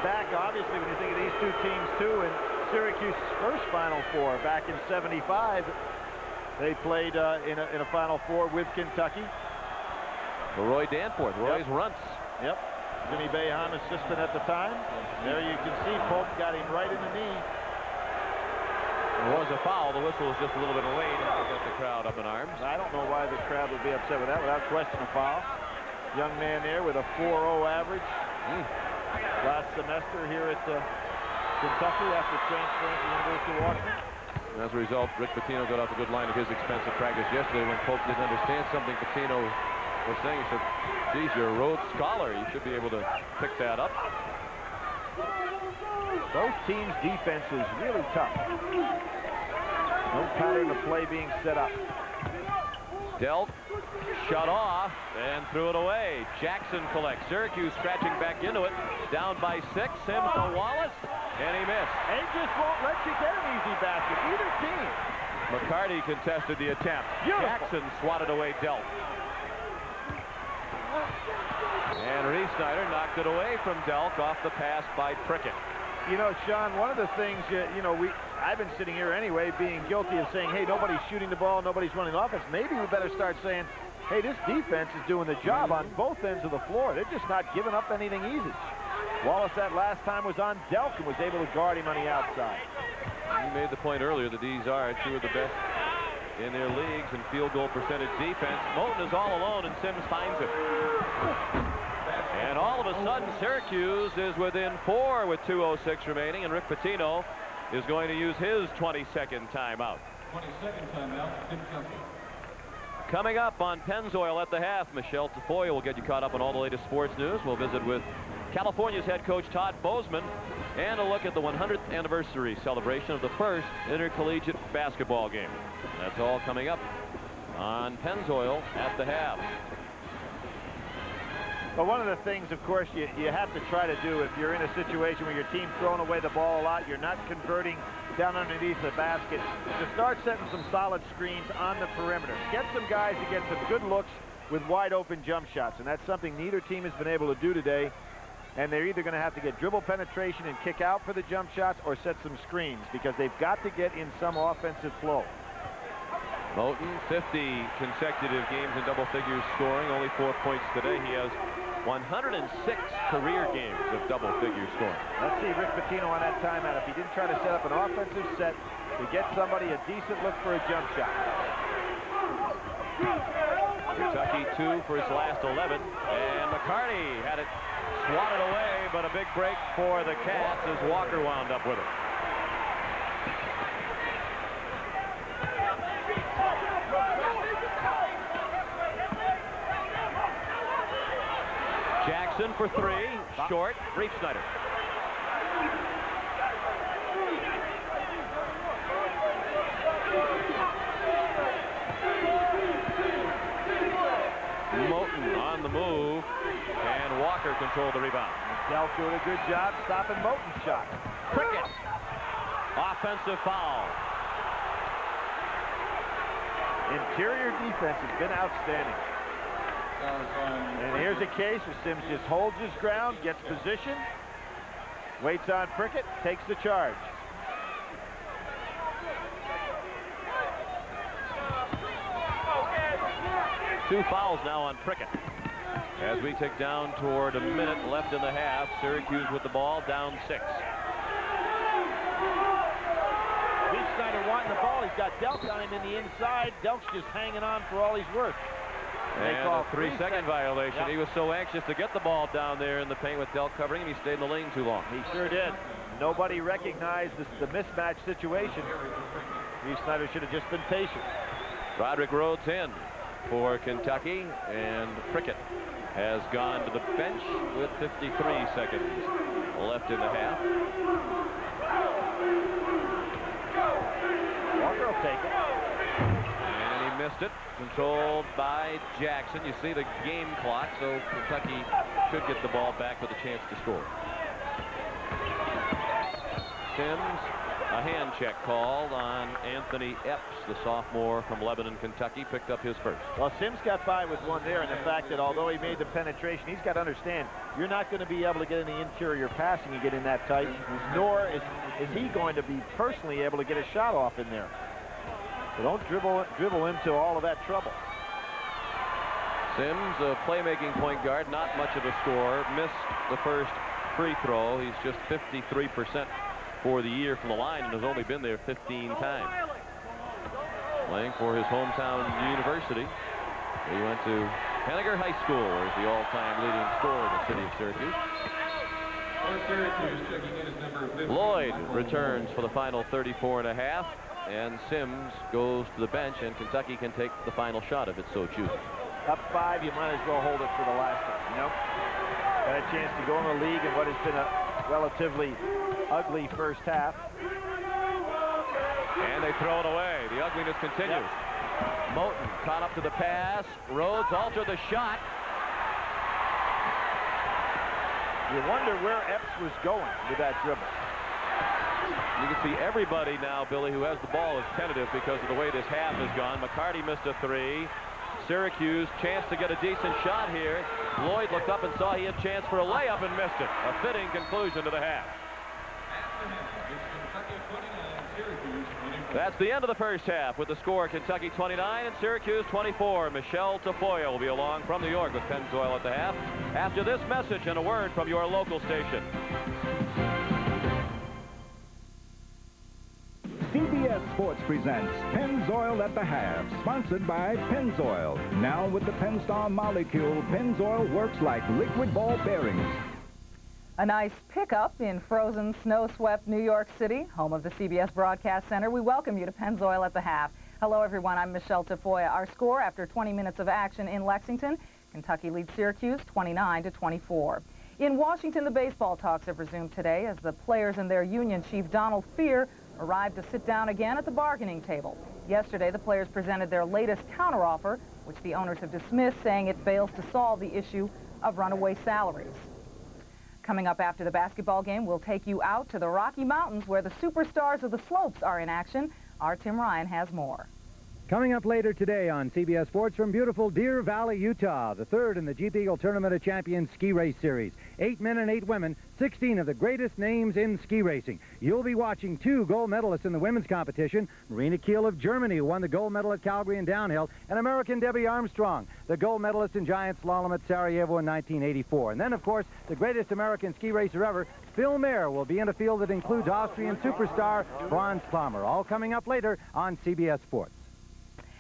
S4: Back, obviously, when you think of these two teams, too, in Syracuse's first Final Four back in '75, they played in a Final Four with Kentucky.
S2: Roy Danforth, Roy's runts.
S4: Yep. Jimmy Boeheim, assistant at the time. There you can see Pope got him right in the knee.
S2: There was a foul. The whistle was just a little bit late and got the crowd up in arms.
S4: I don't know why the crowd would be upset with that. Without question, a foul. Young man there with a 4.0 average. Last semester here at Kentucky after transferring to the University of Washington.
S2: And as a result, Rick Pitino got off a good line of his expensive practice yesterday when Pope didn't understand something Pitino was saying. He said, geez, you're a Rhodes Scholar. You should be able to pick that up.
S4: Both teams' defense is really tough. No pattern of play being set up.
S2: Dealt, shut off, and threw it away. Jackson collects. Syracuse scratching back into it. Down by 6. Sims to Wallace, and he missed.
S4: They just won't let you get an easy basket, either team.
S2: McCarty contested the attempt.
S4: Beautiful.
S2: Jackson swatted away Delt. And Reese Snyder knocked it away from Delk off the pass by Prickett.
S4: You know, Sean, one of the things, I've been sitting here anyway being guilty of saying, hey, nobody's shooting the ball, nobody's running offense. Maybe we better start saying, hey, this defense is doing the job on both ends of the floor. They're just not giving up anything easy. Wallace that last time was on Delk and was able to guard him on the outside.
S2: You made the point earlier that these are two of the best in their leagues in field goal percentage defense. Moten is all alone, and Sims finds it. And all of a sudden, Syracuse is within 4 with 2:06 remaining, and Rick Pitino is going to use his 22nd timeout.
S5: 22nd timeout, Kentucky.
S2: Coming up on Pennzoil at the half, Michelle Tafoya will get you caught up on all the latest sports news. We'll visit with California's head coach Todd Bozeman and a look at the 100th anniversary celebration of the first intercollegiate basketball game. That's all coming up on Pennzoil at the half.
S4: But one of the things, of course, you have to try to do if you're in a situation where your team's throwing away the ball a lot, you're not converting down underneath the basket, to start setting some solid screens on the perimeter. Get some guys to get some good looks with wide open jump shots, and that's something neither team has been able to do today. And they're either going to have to get dribble penetration and kick out for the jump shots or set some screens because they've got to get in some offensive flow.
S2: Moten, 50 consecutive games in double figures scoring, only 4 points today. He has 106 career games of double figure scoring.
S4: Let's see Rick Pitino on that timeout. If he didn't try to set up an offensive set to get somebody a decent look for a jump shot.
S2: Kentucky 2 for his last 11, and McCarty had it swatted away, but a big break for the Cats as Walker wound up with it. Jackson for 3, short, Reese Snyder. Moten on the move, and Walker controlled the rebound.
S4: Delk doing a good job stopping Moten's shot.
S2: Prickett, offensive foul.
S4: Interior defense has been outstanding. And here's a case where Sims just holds his ground, gets position, waits on Prickett, takes the charge.
S2: Two fouls now on Prickett. As we tick down toward a minute left in the half, Syracuse with the ball, down 6.
S4: Reese Snyder wanting the ball. He's got Delk on him in the inside. Delk's just hanging on for all he's worth.
S2: And a 3-second violation.
S4: Yep.
S2: He was so anxious to get the ball down there in the paint with Delk covering him, he stayed in the lane too long.
S4: He sure did. Nobody recognized the mismatch situation. Reese Snyder should have just been patient.
S2: Roderick Rhodes in for Kentucky, and Prickett has gone to the bench with 53 seconds left in the half.
S4: Walker will take it.
S2: And he missed it. Controlled by Jackson. You see the game clock, so Kentucky should get the ball back with a chance to score. Sims, a hand check called on Anthony Epps, the sophomore from Lebanon, Kentucky, picked up his first.
S4: Well, Sims got by with one there, and the fact that although he made the penetration, he's got to understand you're not going to be able to get any interior passing you get in that tight, nor is he going to be personally able to get a shot off in there. So don't dribble into all of that trouble.
S2: Sims, a playmaking point guard, not much of a scorer, missed the first free throw. He's just 53% for the year from the line and has only been there 15 times. Playing for his hometown university. He went to Henniger High School as the all-time leading scorer in the city of Syracuse. Lloyd returns for the final 34.5, and Sims goes to the bench, and Kentucky can take the final shot if it so chooses.
S4: Up 5, you might as well hold it for the last one, you know? Got a chance to go in the league in what has been a relatively ugly first half.
S2: And they throw it away. The ugliness continues. Yep. Moten caught up to the pass. Rhodes altered the shot.
S4: You wonder where Epps was going with that dribble.
S2: You can see everybody now, Billy, who has the ball is tentative because of the way this half has gone. McCarty missed a 3. Syracuse, chance to get a decent shot here. Lloyd looked up and saw he had a chance for a layup and missed it. A fitting conclusion to the half. That's the end of the first half with the score Kentucky 29 and Syracuse 24. Michelle Tafoya will be along from New York with Pennzoil at the half after this message and a word from your local station.
S1: CBS Sports presents Pennzoil at the Half, sponsored by Pennzoil. Now with the Pennstar molecule, Pennzoil works like liquid ball bearings.
S6: A nice pickup in frozen, snow-swept New York City, home of the CBS Broadcast Center. We welcome you to Pennzoil at the Half. Hello, everyone. I'm Michelle Tafoya. Our score after 20 minutes of action in Lexington, Kentucky leads Syracuse 29-24. In Washington, the baseball talks have resumed today as the players and their union chief, Donald Fear, arrived to sit down again at the bargaining table. Yesterday, the players presented their latest counteroffer, which the owners have dismissed, saying it fails to solve the issue of runaway salaries. Coming up after the basketball game, we'll take you out to the Rocky Mountains where the superstars of the slopes are in action. Our Tim Ryan has more.
S7: Coming up later today on CBS Sports from beautiful Deer Valley, Utah, the third in the Jeep Eagle Tournament of Champions ski race series. 8 men and 8 women, 16 of the greatest names in ski racing. You'll be watching 2 gold medalists in the women's competition. Marina Kiel of Germany, who won the gold medal at Calgary and downhill, and American Debbie Armstrong, the gold medalist in giant slalom at Sarajevo in 1984. And then, of course, the greatest American ski racer ever, Phil Mayer, will be in a field that includes Austrian superstar Franz Palmer. All coming up later on CBS Sports.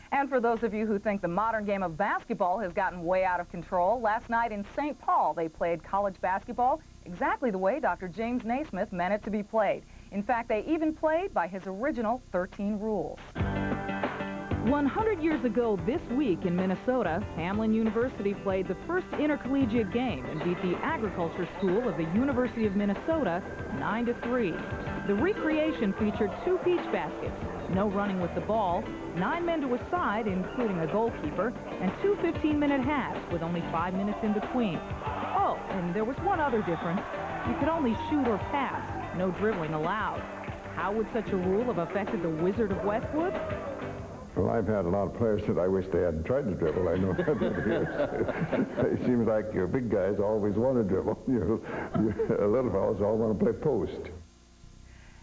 S6: And for those of you who think the modern game of basketball has gotten way out of control, last night in St. Paul, they played college basketball exactly the way Dr. James Naismith meant it to be played. In fact, they even played by his original 13 rules.
S8: 100 years ago this week in Minnesota, Hamline University played the first intercollegiate game and beat the Agriculture School of the University of Minnesota 9-3. The recreation featured 2 peach baskets, no running with the ball, 9 men to a side, including a goalkeeper, and 2 15-minute halves with only 5 minutes in between. Oh, and there was one other difference. You could only shoot or pass, no dribbling allowed. How would such a rule have affected the Wizard of Westwood?
S9: Well, I've had a lot of players that I wish they hadn't tried to dribble. I know that. It seems like your big guys always want to dribble. You little fellows all want to play post.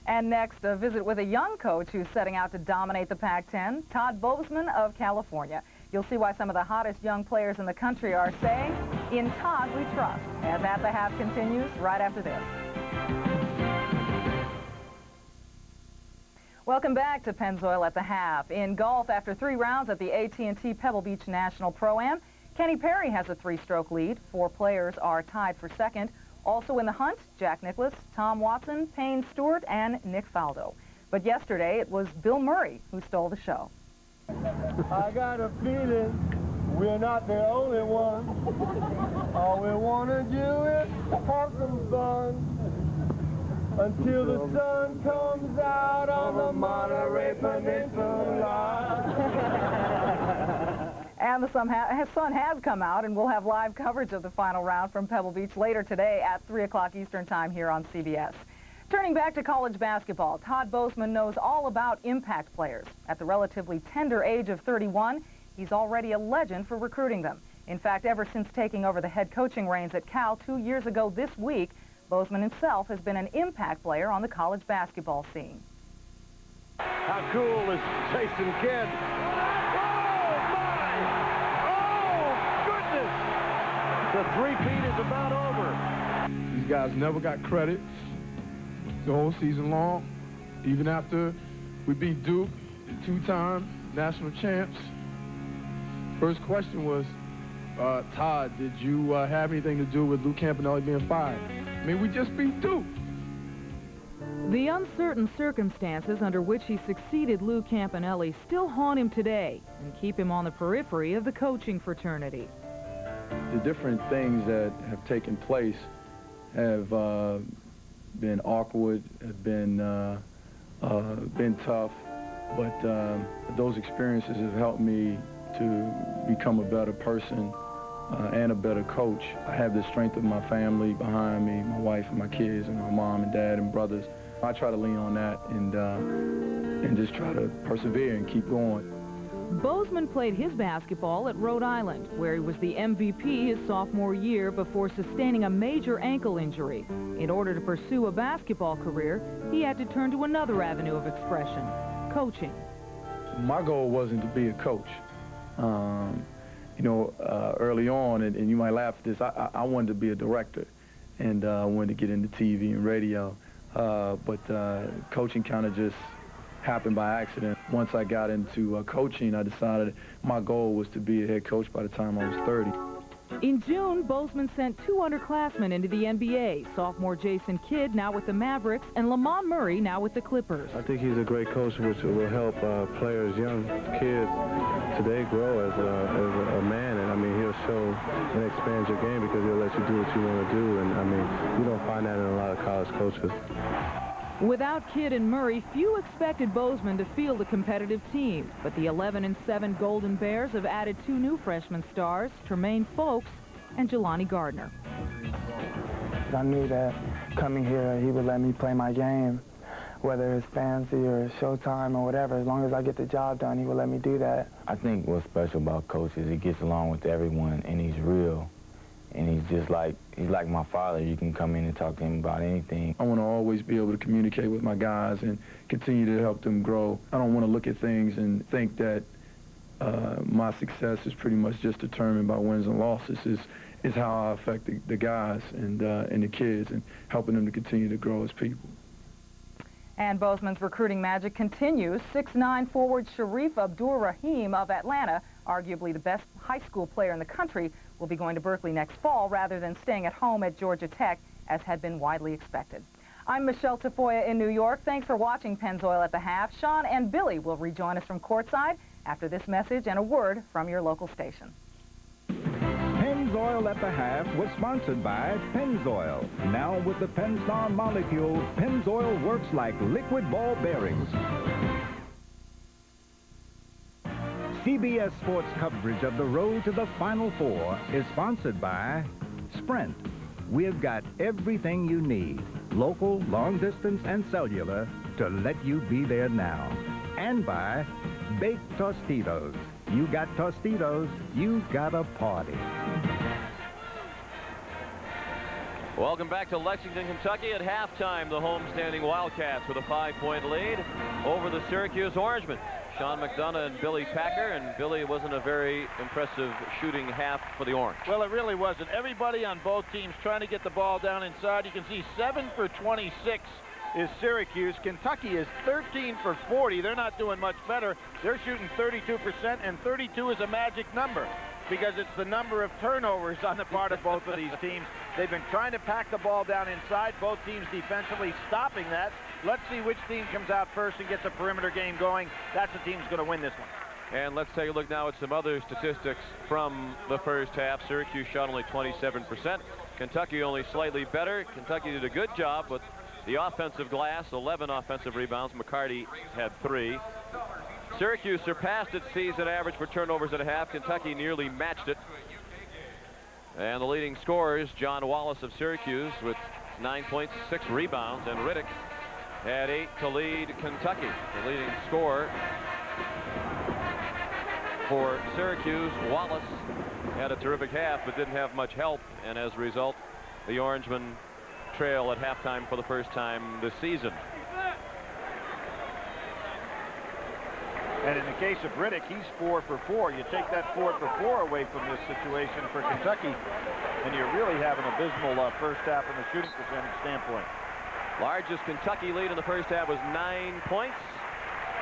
S6: And next, a visit with a young coach who's setting out to dominate the Pac-10, Todd Bozeman of California. You'll see why some of the hottest young players in the country are saying, "In Todd we trust," as At the Half continues right after this. Welcome back to Pennzoil at the Half. In golf, after 3 rounds at the AT&T Pebble Beach National Pro-Am, Kenny Perry has a 3-stroke lead. 4 players are tied for second. Also in the hunt, Jack Nicklaus, Tom Watson, Payne Stewart, and Nick Faldo. But yesterday, it was Bill Murray who stole the show.
S10: I got a feeling we're not the only one. All we want to do is have some fun until the sun comes out on the Monterey Peninsula.
S6: And the sun has come out, and we'll have live coverage of the final round from Pebble Beach later today at 3 o'clock Eastern Time here on CBS. Turning back to college basketball, Todd Bozeman knows all about impact players. At the relatively tender age of 31, he's already a legend for recruiting them. In fact, ever since taking over the head coaching reins at Cal 2 years ago this week, Bozeman himself has been an impact player on the college basketball scene.
S10: How cool is Jason Kidd? The three-peat is about over.
S11: These guys never got credit the whole season long. Even after we beat Duke, two-time national champs. First question was, Todd, did you have anything to do with Lou Campanelli being fired? I mean, we just beat Duke.
S8: The uncertain circumstances under which he succeeded Lou Campanelli still haunt him today and keep him on the periphery of the coaching fraternity.
S11: The different things that have taken place have been awkward, have been tough, but those experiences have helped me to become a better person and a better coach. I have the strength of my family behind me, my wife and my kids and my mom and dad and brothers. I try to lean on that and just try to persevere and keep going.
S8: Bozeman played his basketball at Rhode Island, where he was the MVP his sophomore year before sustaining a major ankle injury. In order to pursue a basketball career, he had to turn to another avenue of expression, coaching.
S11: My goal wasn't to be a coach. Early on, and you might laugh at this, I wanted to be a director, and I wanted to get into TV and radio, but coaching kind of just happened by accident. Once I got into coaching, I decided my goal was to be a head coach by the time I was 30.
S8: In June, Bozeman sent 2 underclassmen into the NBA, sophomore Jason Kidd now with the Mavericks and Lamont Murray now with the Clippers.
S12: I think he's a great coach which will help players, young kids, today grow as a man. And I mean, he'll show and expand your game because he'll let you do what you want to do. And I mean, you don't find that in a lot of college coaches.
S8: Without Kidd and Murray, few expected Bozeman to field a competitive team. But the 11-7 Golden Bears have added 2 new freshman stars, Tremaine Folks and Jelani Gardner.
S13: I knew that coming here, he would let me play my game, whether it's fancy or showtime or whatever. As long as I get the job done, he would let me do that.
S14: I think what's special about Coach is he gets along with everyone, and he's real. And he's like my father. You can come in and talk to him about anything.
S11: I want to always be able to communicate with my guys and continue to help them grow. I don't want to look at things and think that my success is pretty much just determined by wins and losses. Is how I affect the guys and the kids and helping them to continue to grow as people.
S6: And Bozeman's recruiting magic continues. 6'9" forward Sharif Abdur-Rahim of Atlanta, arguably the best high school player in the country, will be going to Berkeley next fall rather than staying at home at Georgia Tech, as had been widely expected. I'm Michelle Tafoya in New York. Thanks for watching Pennzoil at the Half. Sean and Billy will rejoin us from courtside after this message and a word from your local station.
S1: Pennzoil at the Half was sponsored by Pennzoil. Now with the Pennstar molecule, Pennzoil works like liquid ball bearings. CBS Sports coverage of the road to the Final Four is sponsored by Sprint. We've got everything you need, local, long distance, and cellular, to let you be there now. And by Baked Tostitos. You got Tostitos, you got a party.
S2: Welcome back to Lexington, Kentucky. At halftime, the homestanding Wildcats with a 5-point lead over the Syracuse Orangemen. Sean McDonough and Billy Packer, and Billy wasn't a very impressive shooting half for the Orange.
S4: Well, it really wasn't. Everybody on both teams trying to get the ball down inside. You can see 7 for 26 is Syracuse. Kentucky is 13 for 40. They're not doing much better. They're shooting 32%, and 32 is a magic number because it's the number of turnovers on the part of both of these teams. They've been trying to pack the ball down inside, both teams defensively stopping that. Let's see which team comes out first and gets a perimeter game going. That's the team who's going to win this one.
S2: And let's take a look now at some other statistics from the first half. Syracuse shot only 27%. Kentucky only slightly better. Kentucky did a good job with the offensive glass, 11 offensive rebounds. McCarty had 3. Syracuse surpassed its season average for turnovers at a half. Kentucky nearly matched it. And the leading scorers, John Wallace of Syracuse with 9 points, 6 rebounds, and Riddick had 8 to lead Kentucky. The leading scorer for Syracuse, Wallace, had a terrific half but didn't have much help, and as a result, the Orangemen trail at halftime for the first time this season.
S4: And in the case of Riddick, he's 4 for 4. You take that 4 for 4 away from this situation for Kentucky, and you really have an abysmal first half from a shooting percentage standpoint.
S2: Largest Kentucky lead in the first half was 9 points.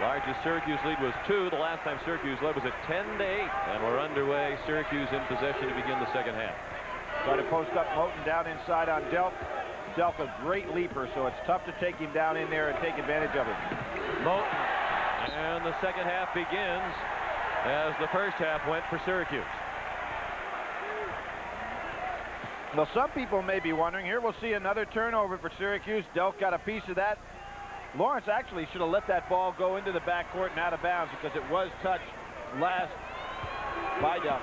S2: Largest Syracuse lead was 2. The last time Syracuse led was at 10-8, and we're underway. Syracuse in possession to begin the second half.
S4: Try to post up Moten down inside on Delp. Delp a great leaper, so it's tough to take him down in there and take advantage of it.
S2: Moten, and the second half begins as the first half went for Syracuse.
S4: Well, some people may be wondering, here we'll see another turnover for Syracuse. Delp got a piece of that. Lawrence actually should have let that ball go into the backcourt and out of bounds because it was touched last by Delp.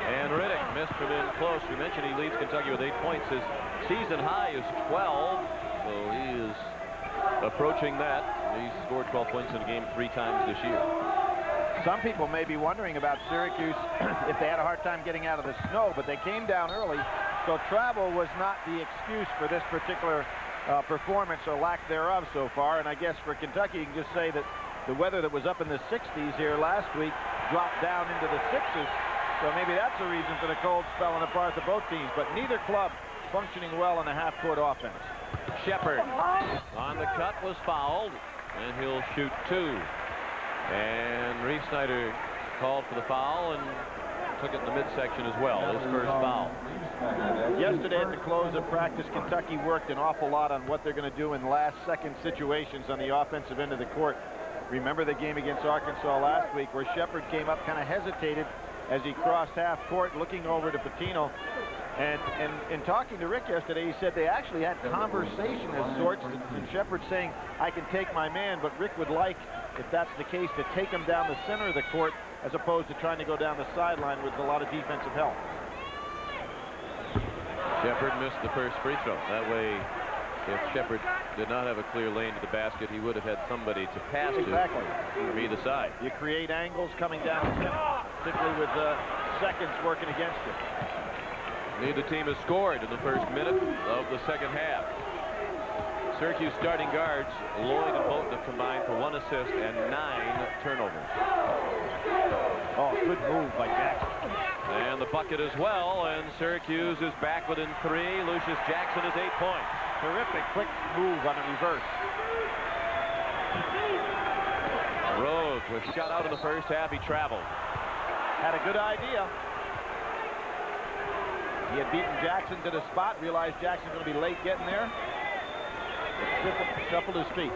S2: And Riddick missed from in close. We mentioned he leads Kentucky with 8 points. His season high is 12, so he is approaching that. He's scored 12 points in a game 3 times this year.
S4: Some people may be wondering about Syracuse if they had a hard time getting out of the snow, but they came down early, so travel was not the excuse for this particular performance or lack thereof so far. And I guess for Kentucky, you can just say that the weather that was up in the 60s here last week dropped down into the 60s. So maybe that's the reason for the cold spelling apart the both teams. But neither club functioning well in a half-court offense.
S2: Shepard on the cut was fouled, and he'll shoot 2. And Reeve Snyder called for the foul and took it in the midsection as well, his first foul.
S4: Yesterday at the close of practice, Kentucky worked an awful lot on what they're going to do in last-second situations on the offensive end of the court. Remember the game against Arkansas last week where Shepard came up, kind of hesitated as he crossed half court looking over to Pitino. And in talking to Rick yesterday, he said they actually had conversation of sorts, and Shepard saying, I can take my man, but Rick would like, if that's the case, to take him down the center of the court as opposed to trying to go down the sideline with a lot of defensive help.
S2: Shepard missed the first free throw. That way, if Shepard did not have a clear lane to the basket, he would have had somebody to pass to from either side.
S4: You create angles coming down the center, particularly with seconds working against you.
S2: Neither team has scored in the first minute of the second half. Syracuse starting guards, Lloyd and Moten, have combined for 1 assist and 9 turnovers.
S4: Oh, good move by Jackson.
S2: And the bucket as well, and Syracuse is back within 3. Lucius Jackson has 8 points.
S4: Terrific quick move on a reverse.
S2: Rhodes was shut out in the first half. He traveled.
S4: Had a good idea. He had beaten Jackson to the spot, realized Jackson's going to be late getting there. Shuffled his feet.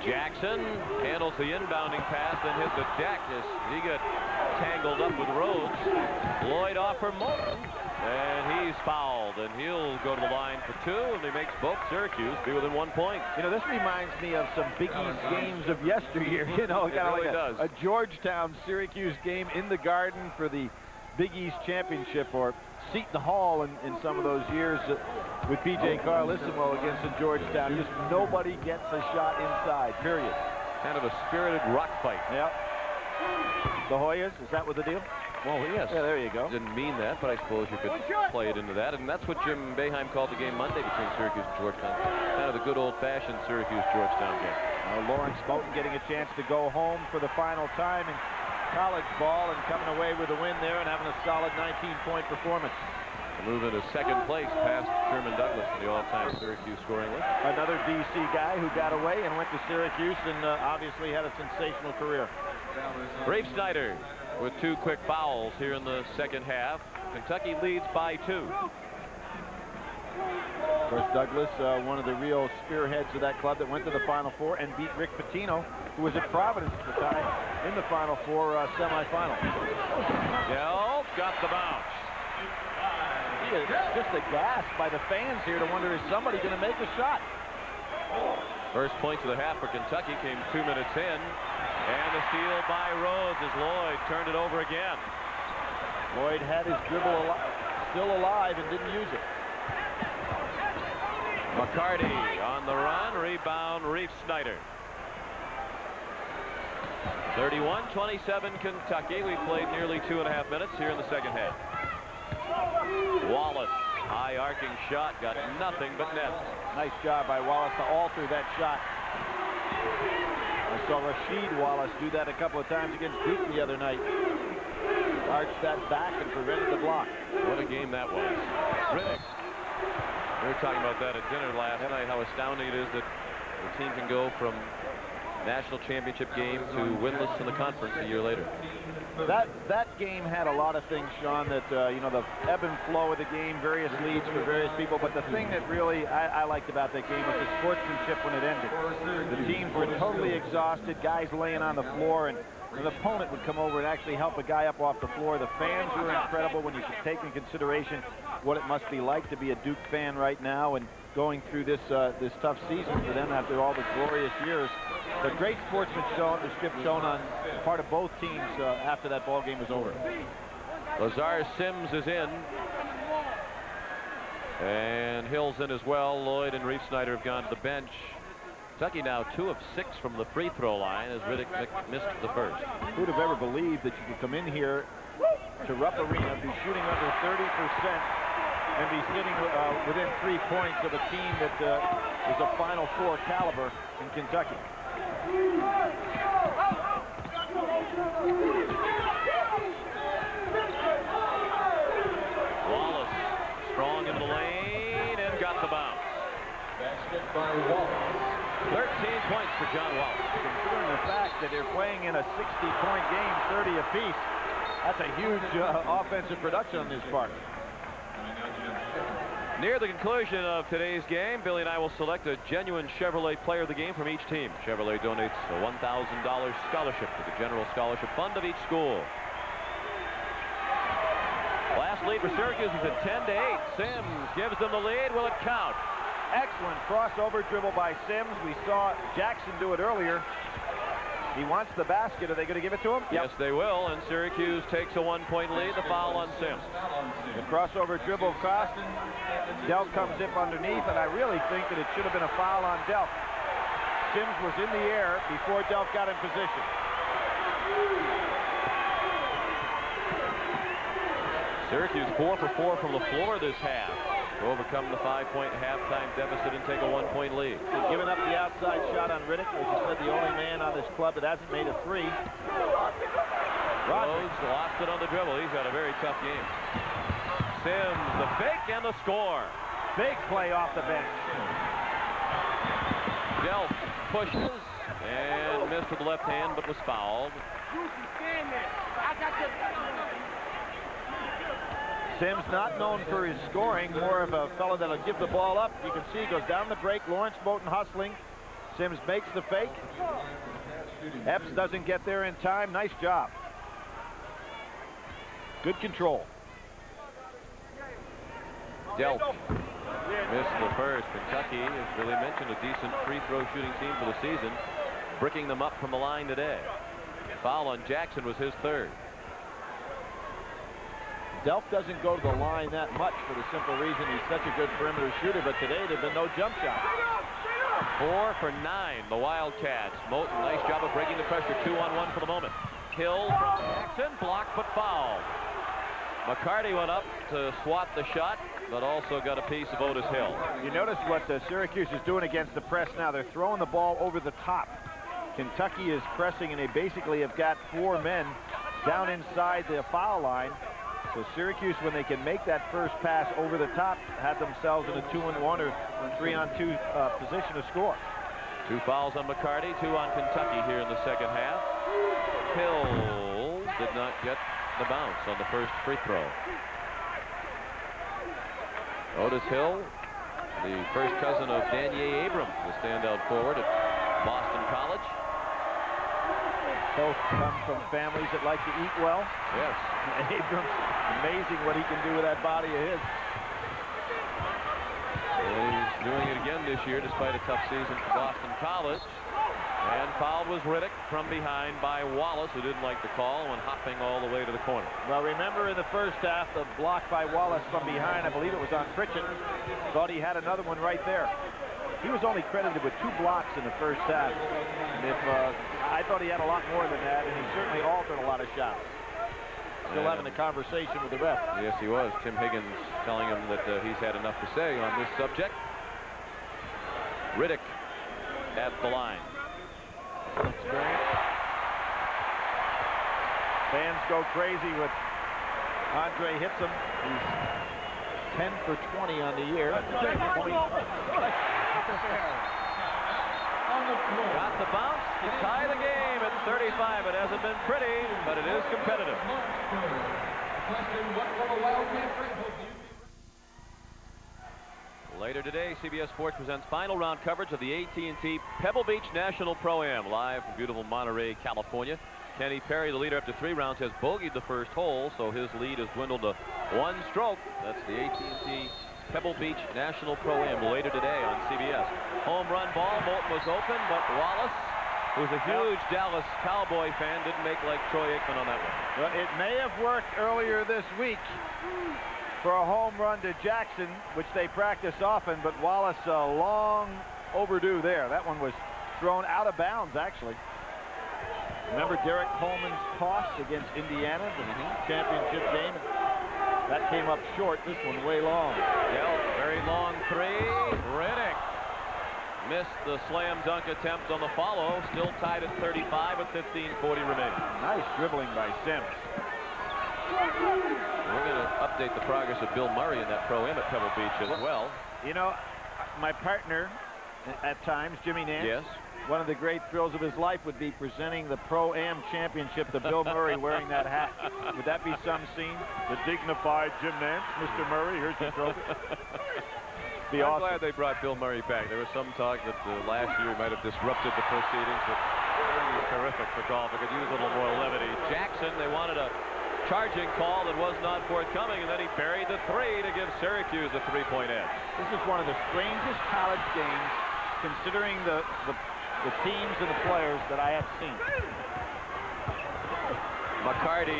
S2: Jackson handles the inbounding pass and hit the deck as he got tangled up with Rhodes. Lloyd off for Moten, and he's fouled, and he'll go to the line for 2, and he makes both Syracuse be within 1 point.
S4: You know, this reminds me of some Big East games of yesteryear. You know,
S2: it really does.
S4: A Georgetown-Syracuse game in the Garden for the Big East Championship, or Seton Hall in some of those years with P.J. Carlissimo against Georgetown. Just nobody gets a shot inside, period.
S2: Kind of a spirited rock fight.
S4: Yep. The Hoyas, is that what the deal?
S2: Well, yes.
S4: Yeah, there you go.
S2: Didn't mean that, but I suppose you could play it into that. And that's what Jim Boeheim called the game Monday between Syracuse and Georgetown. Kind of the good old-fashioned Syracuse-Georgetown game.
S4: Lawrence Moten getting a chance to go home for the final time in college ball and coming away with a win there and having a solid 19-point performance.
S2: Moving to second place past Sherman Douglas in the all-time Syracuse scoring list.
S4: Another D.C. guy who got away and went to Syracuse and obviously had a sensational career.
S2: Reeve Snyder with 2 quick fouls here in the second half. Kentucky leads by 2.
S4: Of course, Douglas, one of the real spearheads of that club that went to the Final Four and beat Rick Pitino who was at Providence at the time in the Final Four semifinal.
S2: Delp got the bounce.
S4: He is just aghast by the fans here to wonder, is somebody going to make a shot?
S2: First points of the half for Kentucky came 2 minutes in. And the steal by Rhodes as Lloyd turned it over again.
S4: Lloyd had his dribble still alive and didn't use it.
S2: McCarty on the run. Rebound, Reef Snyder. 31-27 Kentucky. We played nearly 2.5 minutes here in the second half. Wallace, high arcing shot, got nothing but net.
S4: Nice job by Wallace to alter that shot. I saw Rasheed Wallace do that a couple of times against Duke the other night. Arched that back and prevented the block.
S2: What a game that was. Riddick. We were talking about that at dinner last night, how astounding it is that the team can go from national championship game to winless in the conference a year later.
S4: That game had a lot of things, Sean, that, you know, the ebb and flow of the game, various leads for various people, but the thing that really I liked about that game was the sportsmanship when it ended. The teams were totally exhausted, guys laying on the floor, and an opponent would come over and actually help a guy up off the floor. The fans were incredible when you take into consideration what it must be like to be a Duke fan right now and going through this tough season for them after all the glorious years. The great sportsmanship shown on part of both teams after that ball game was over.
S2: Lazar Sims is in. And Hill's in as well. Lloyd and Reef Snyder have gone to the bench. Kentucky now 2 of 6 from the free throw line as Riddick missed the first.
S4: Who'd have ever believed that you could come in here to Rupp Arena, be shooting under 30%, and be sitting within 3 points of a team that is a Final Four caliber in Kentucky.
S2: Wallace strong in the lane and got the bounce.
S5: Basket by Wallace.
S2: 13 points for John Wallace.
S4: Considering the fact that they're playing in a 60-point game, 30 apiece, that's a huge offensive production on his part.
S2: Near the conclusion of today's game, Billy and I will select a genuine Chevrolet player of the game from each team. Chevrolet donates a $1,000 scholarship to the General Scholarship Fund of each school. Last lead for Syracuse is at 10-8. Sims gives them the lead. Will it count?
S4: Excellent crossover dribble by Sims. We saw Jackson do it earlier. He wants the basket. Are they going to give it to him?
S2: Yes, they will. And Syracuse takes a 1-point lead. The foul on Sims.
S4: The crossover dribble across. Delp comes up underneath, and I really think that it should have been a foul on Delp. Sims was in the air before Delp got in position.
S2: Syracuse 4 for 4 from the floor this half to overcome the 5-point halftime deficit and take a 1-point lead.
S4: They've given up the outside shot on Riddick, as you said, the only man on this club that hasn't made a 3.
S2: Rhodes lost it on the dribble. He's got a very tough game. Sims, the fake and the score.
S4: Big play off the bench.
S2: Delp pushes and missed with the left hand, but was fouled.
S4: Sims not known for his scoring, more of a fellow that'll give the ball up. You can see he goes down the break. Lawrence Moten hustling. Sims makes the fake. Epps doesn't get there in time. Nice job. Good control.
S2: Delp missed the first. Kentucky, as Billy mentioned, a decent free throw shooting team for the season, bricking them up from the line today. Foul on Jackson was his 3rd.
S4: Delp doesn't go to the line that much for the simple reason he's such a good perimeter shooter, but today there've been no jump shot.
S2: 4 for 9, the Wildcats. Moten, nice job of breaking the pressure. 2-on-1 for the moment. Hill from Jackson, blocked but fouled. McCarty went up to swat the shot, but also got a piece of Otis Hill.
S4: You notice what Syracuse is doing against the press now. They're throwing the ball over the top. Kentucky is pressing, and they basically have got 4 men down inside the foul line. So Syracuse, when they can make that first pass over the top, have themselves in a 2-on-1 or 3-on-2 position to score.
S2: 2 fouls on McCarty, 2 on Kentucky here in the second half. Hill did not get the bounce on the first free throw. Otis Hill, the first cousin of Danier Abrams, the standout forward at Boston College.
S4: Both come from families that like to eat well.
S2: Yes.
S4: And Abrams, amazing what he can do with that body of his.
S2: And he's doing it again this year despite a tough season for Boston College. And fouled was Riddick from behind by Wallace, who didn't like the call when hopping all the way to the corner.
S4: Well, remember in the first half, the block by Wallace from behind, I believe it was on Pritchett. Thought he had another one right there. He was only credited with 2 blocks in the first half. And if I thought he had a lot more than that, and he certainly altered a lot of shots. Still having the conversation with the ref.
S2: Yes, he was. Tim Higgins telling him that he's had enough to say on this subject. Riddick at the line.
S4: Fans go crazy with Andre hits him. He's 10 for 20 on the year.
S2: Got the bounce to tie the game at 35. It hasn't been pretty, but it is competitive. Later today, CBS Sports presents final round coverage of the AT&T Pebble Beach National Pro-Am live from beautiful Monterey, California. Kenny Perry, the leader after 3 rounds, has bogeyed the first hole, so his lead has dwindled to 1 stroke. That's the AT&T Pebble Beach National Pro-Am later today on CBS. Home run ball. Moulton was open, but Wallace, who's a huge Dallas Cowboy fan, didn't make like Troy Aikman on that one.
S4: Well, it may have worked earlier this week for a home run to Jackson, which they practice often, but Wallace long overdue there. That one was thrown out of bounds, actually. Remember Derek Coleman's toss against Indiana, the championship game? That came up short. This one way long.
S2: Dealt, very long 3. Riddick missed the slam dunk attempt on the follow. Still tied at 35 with 15:40 remaining.
S4: Nice dribbling by Sims.
S2: We're going to update the progress of Bill Murray in that Pro-Am at Pebble Beach as well.
S4: You know, my partner at times, Jimmy Nance.
S2: Yes.
S4: One of the great thrills of his life would be presenting the Pro-Am Championship to Bill Murray wearing that hat. Would that be some scene? The dignified Jim Nance, Mr. Murray, here's your trophy.
S2: I'm glad they brought Bill Murray back. There was some talk that last year might have disrupted the proceedings, but Murray was terrific for golf. It could use a little more levity. Jackson, they wanted a charging call that was not forthcoming, and then he buried the 3 to give Syracuse a 3-point edge.
S4: This is one of the strangest college games, considering the teams and the players that I have seen.
S2: McCarty.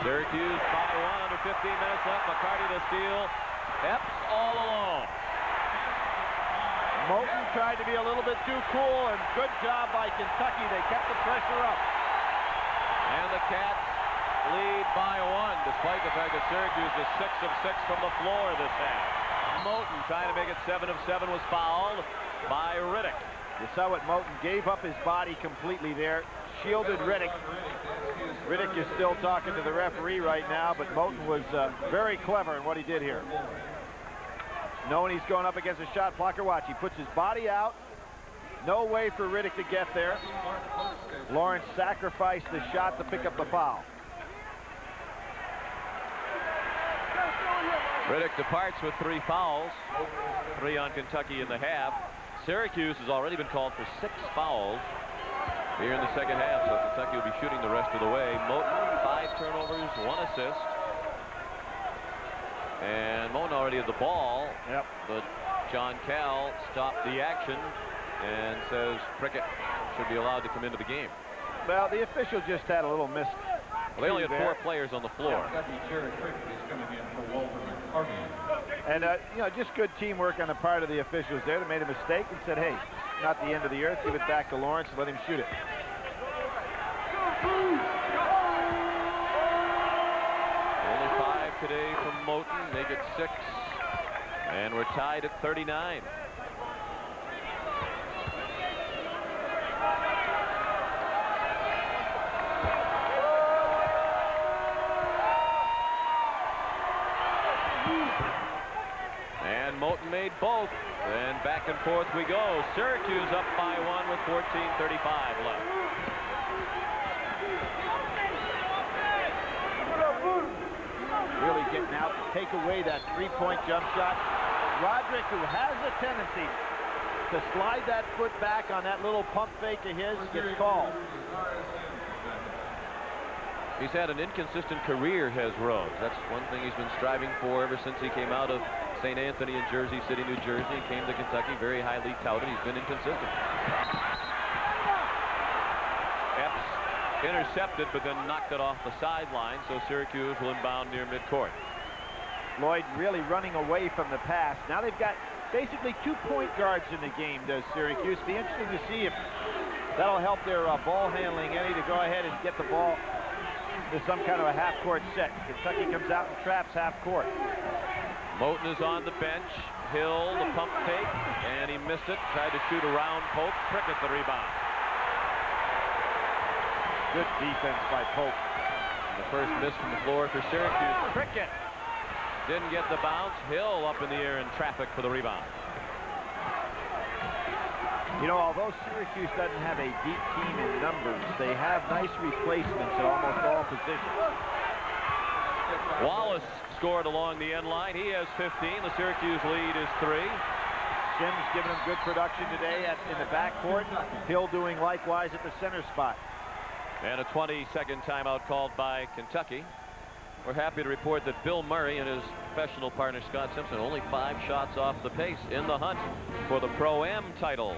S2: Syracuse by 1 under 15 minutes left. McCarty to steal. Epps all alone.
S4: Moulton tried to be a little bit too cool, and good job by Kentucky. They kept the pressure up.
S2: And the Cats lead by 1, despite the fact that Syracuse is 6 of 6 from the floor this half. Moulton trying to make it 7 of 7 was fouled by Riddick.
S4: You saw what Moulton gave up his body completely there, shielded Riddick. Riddick is still talking to the referee right now, but Moulton was very clever in what he did here. Knowing he's going up against a shot blocker, watch, he puts his body out. No way for Riddick to get there. Lawrence sacrificed the shot to pick up the foul.
S2: Riddick departs with 3 fouls, 3 on Kentucky in the half. Syracuse has already been called for 6 fouls here in the second half, so Kentucky will be shooting the rest of the way. Moulton, 5 turnovers, 1 assist. And Moulton already had the ball, but John Cal stopped the action and says Prickett should be allowed to come into the game.
S4: Well, the official just had a little miss.
S2: Well, they only had 4 players on the floor.
S4: And, you know, just good teamwork on the part of the officials there. They made a mistake and said, hey, not the end of the earth. Give it back to Lawrence and let him shoot it.
S2: Only 5 today from Moulton. They get 6. And we're tied at 39. And Moulton made both. And back and forth we go. Syracuse up by 1 with 14:35 left.
S4: Really getting out to take away that 3-point jump shot. Roderick, who has a tendency to slide that foot back on that little pump fake of his, gets called.
S2: He's had an inconsistent career, has Rhodes. That's one thing he's been striving for ever since he came out of St. Anthony in Jersey City, New Jersey. He came to Kentucky, very highly touted. He's been inconsistent. Epps intercepted, but then knocked it off the sideline, so Syracuse will inbound near midcourt.
S4: Lloyd really running away from the pass. Now they've got basically 2 point guards in the game, does Syracuse. Be interesting to see if that'll help their ball handling, Eddie, to go ahead and get the ball to some kind of a half-court set. Kentucky comes out and traps half-court.
S2: Moten is on the bench. Hill, the pump fake, and he missed it. Tried to shoot around Pope. Prickett the rebound.
S4: Good defense by Pope.
S2: And the first miss from the floor for Syracuse. Prickett didn't get the bounce. Hill up in the air in traffic for the rebound.
S4: You know, although Syracuse doesn't have a deep team in numbers, they have nice replacements at almost all positions.
S2: Wallace scored along the end line. He has 15. The Syracuse lead is 3.
S4: Sims giving them good production today in the backcourt. Hill doing likewise at the center spot.
S2: And a 20-second timeout called by Kentucky. We're happy to report that Bill Murray and his professional partner Scott Simpson only 5 shots off the pace in the hunt for the Pro-Am title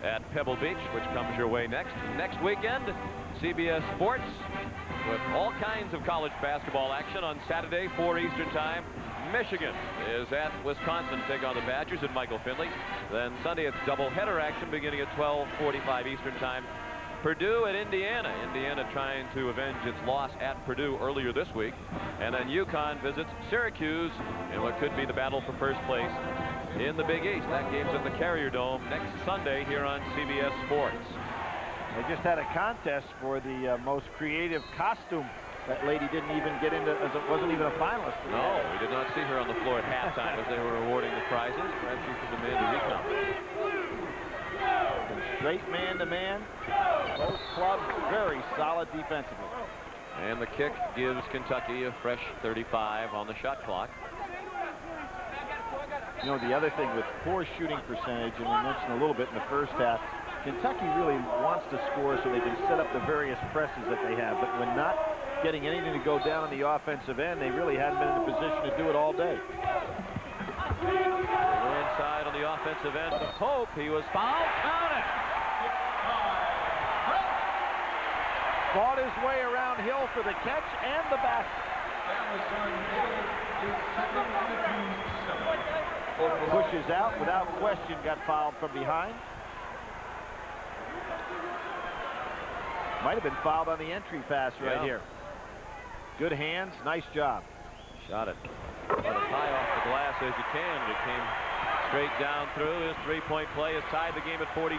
S2: at Pebble Beach, which comes your way next. Next weekend, CBS Sports with all kinds of college basketball action on Saturday, 4 Eastern Time. Michigan is at Wisconsin to take on the Badgers at Michael Finley. Then Sunday, it's doubleheader action beginning at 12:45 Eastern Time. Purdue at Indiana. Indiana trying to avenge its loss at Purdue earlier this week. And then UConn visits Syracuse in what could be the battle for first place in the Big East. That game's at the Carrier Dome next Sunday here on CBS Sports.
S4: They just had a contest for the most creative costume. That lady didn't even get into, wasn't even a finalist.
S2: No, we did not see her on the floor at halftime as they were awarding the prizes. Perhaps she could demand a recount.
S4: Straight man-to-man. Both clubs very solid defensively.
S2: And the kick gives Kentucky a fresh 35 on the shot clock.
S4: You know, the other thing with poor shooting percentage, and we mentioned a little bit in the first half, Kentucky really wants to score so they can set up the various presses that they have. But when not getting anything to go down on the offensive end, they really hadn't been in a position to do it all day.
S2: They were inside on the offensive end to Pope. He was fouled. Count it.
S4: Fought his way around Hill for the catch and the basket. Pushes out without question, got fouled from behind. Might have been fouled on the entry pass right here. Good hands, nice job.
S2: Shot it about as high off the glass as you can. It came straight down through. His three-point play has tied the game at 42.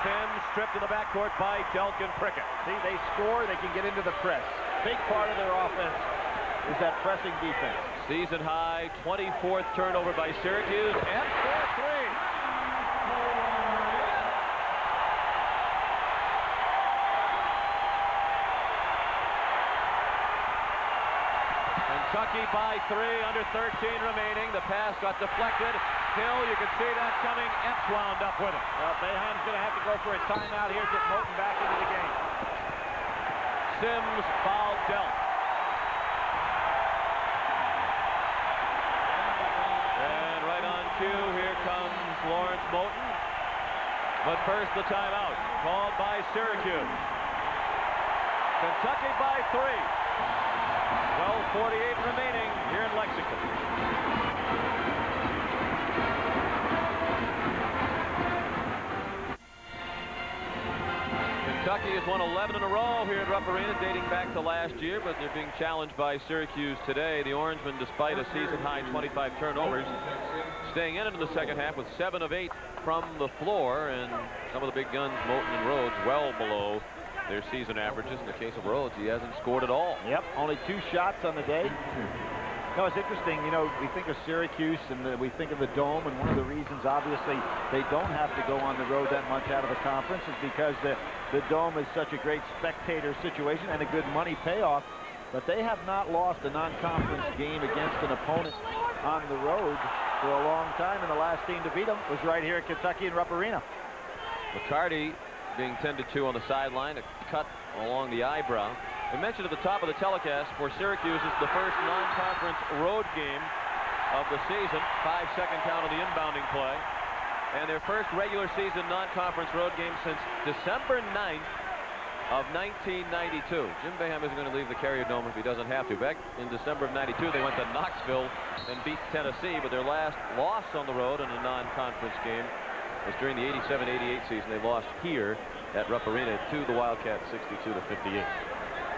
S2: Sims stripped in the backcourt by Delkin Prickett.
S4: See, they score, they can get into the press. Big part of their offense is that pressing defense.
S2: Season high 24th turnover by Syracuse and 4-3. Kentucky by 3, under 13 remaining. The pass got deflected. Hill, you can see that coming. Epps wound up with it.
S4: Well, Boeheim's going to have to go for a timeout here, get Moten back into the game.
S2: Sims fouled dealt. And right on cue, here comes Lawrence Moten. But first, the timeout called by Syracuse. Kentucky by 3. 12:48 remaining here in Lexington. Kentucky has won 11 in a row here at Rupp Arena, dating back to last year, but they're being challenged by Syracuse today. The Orangemen, despite a season-high 25 turnovers, staying in into the second half with 7 of 8 from the floor, and some of the big guns, Moten and Rhodes, well below their season averages. In the case of Rhodes, he hasn't scored at all.
S4: Yep, only 2 shots on the day. No, it's interesting, you know, we think of Syracuse and we think of the Dome, and one of the reasons, obviously, they don't have to go on the road that much out of the conference is because the Dome is such a great spectator situation and a good money payoff. But they have not lost a non-conference game against an opponent on the road for a long time, and the last team to beat them was right here at Kentucky in Rupp Arena.
S2: McCarty being tended to on the sideline, a cut along the eyebrow. We mentioned at the top of the telecast, for Syracuse, it's the first non-conference road game of the season. 5-second count on the inbounding play. And their first regular season non-conference road game since December 9th of 1992. Jim Boeheim isn't going to leave the Carrier Dome if he doesn't have to. Back in December of 92, they went to Knoxville and beat Tennessee, but their last loss on the road in a non-conference game was during the 87-88 season. They lost here at Rupp Arena to the Wildcats 62-58.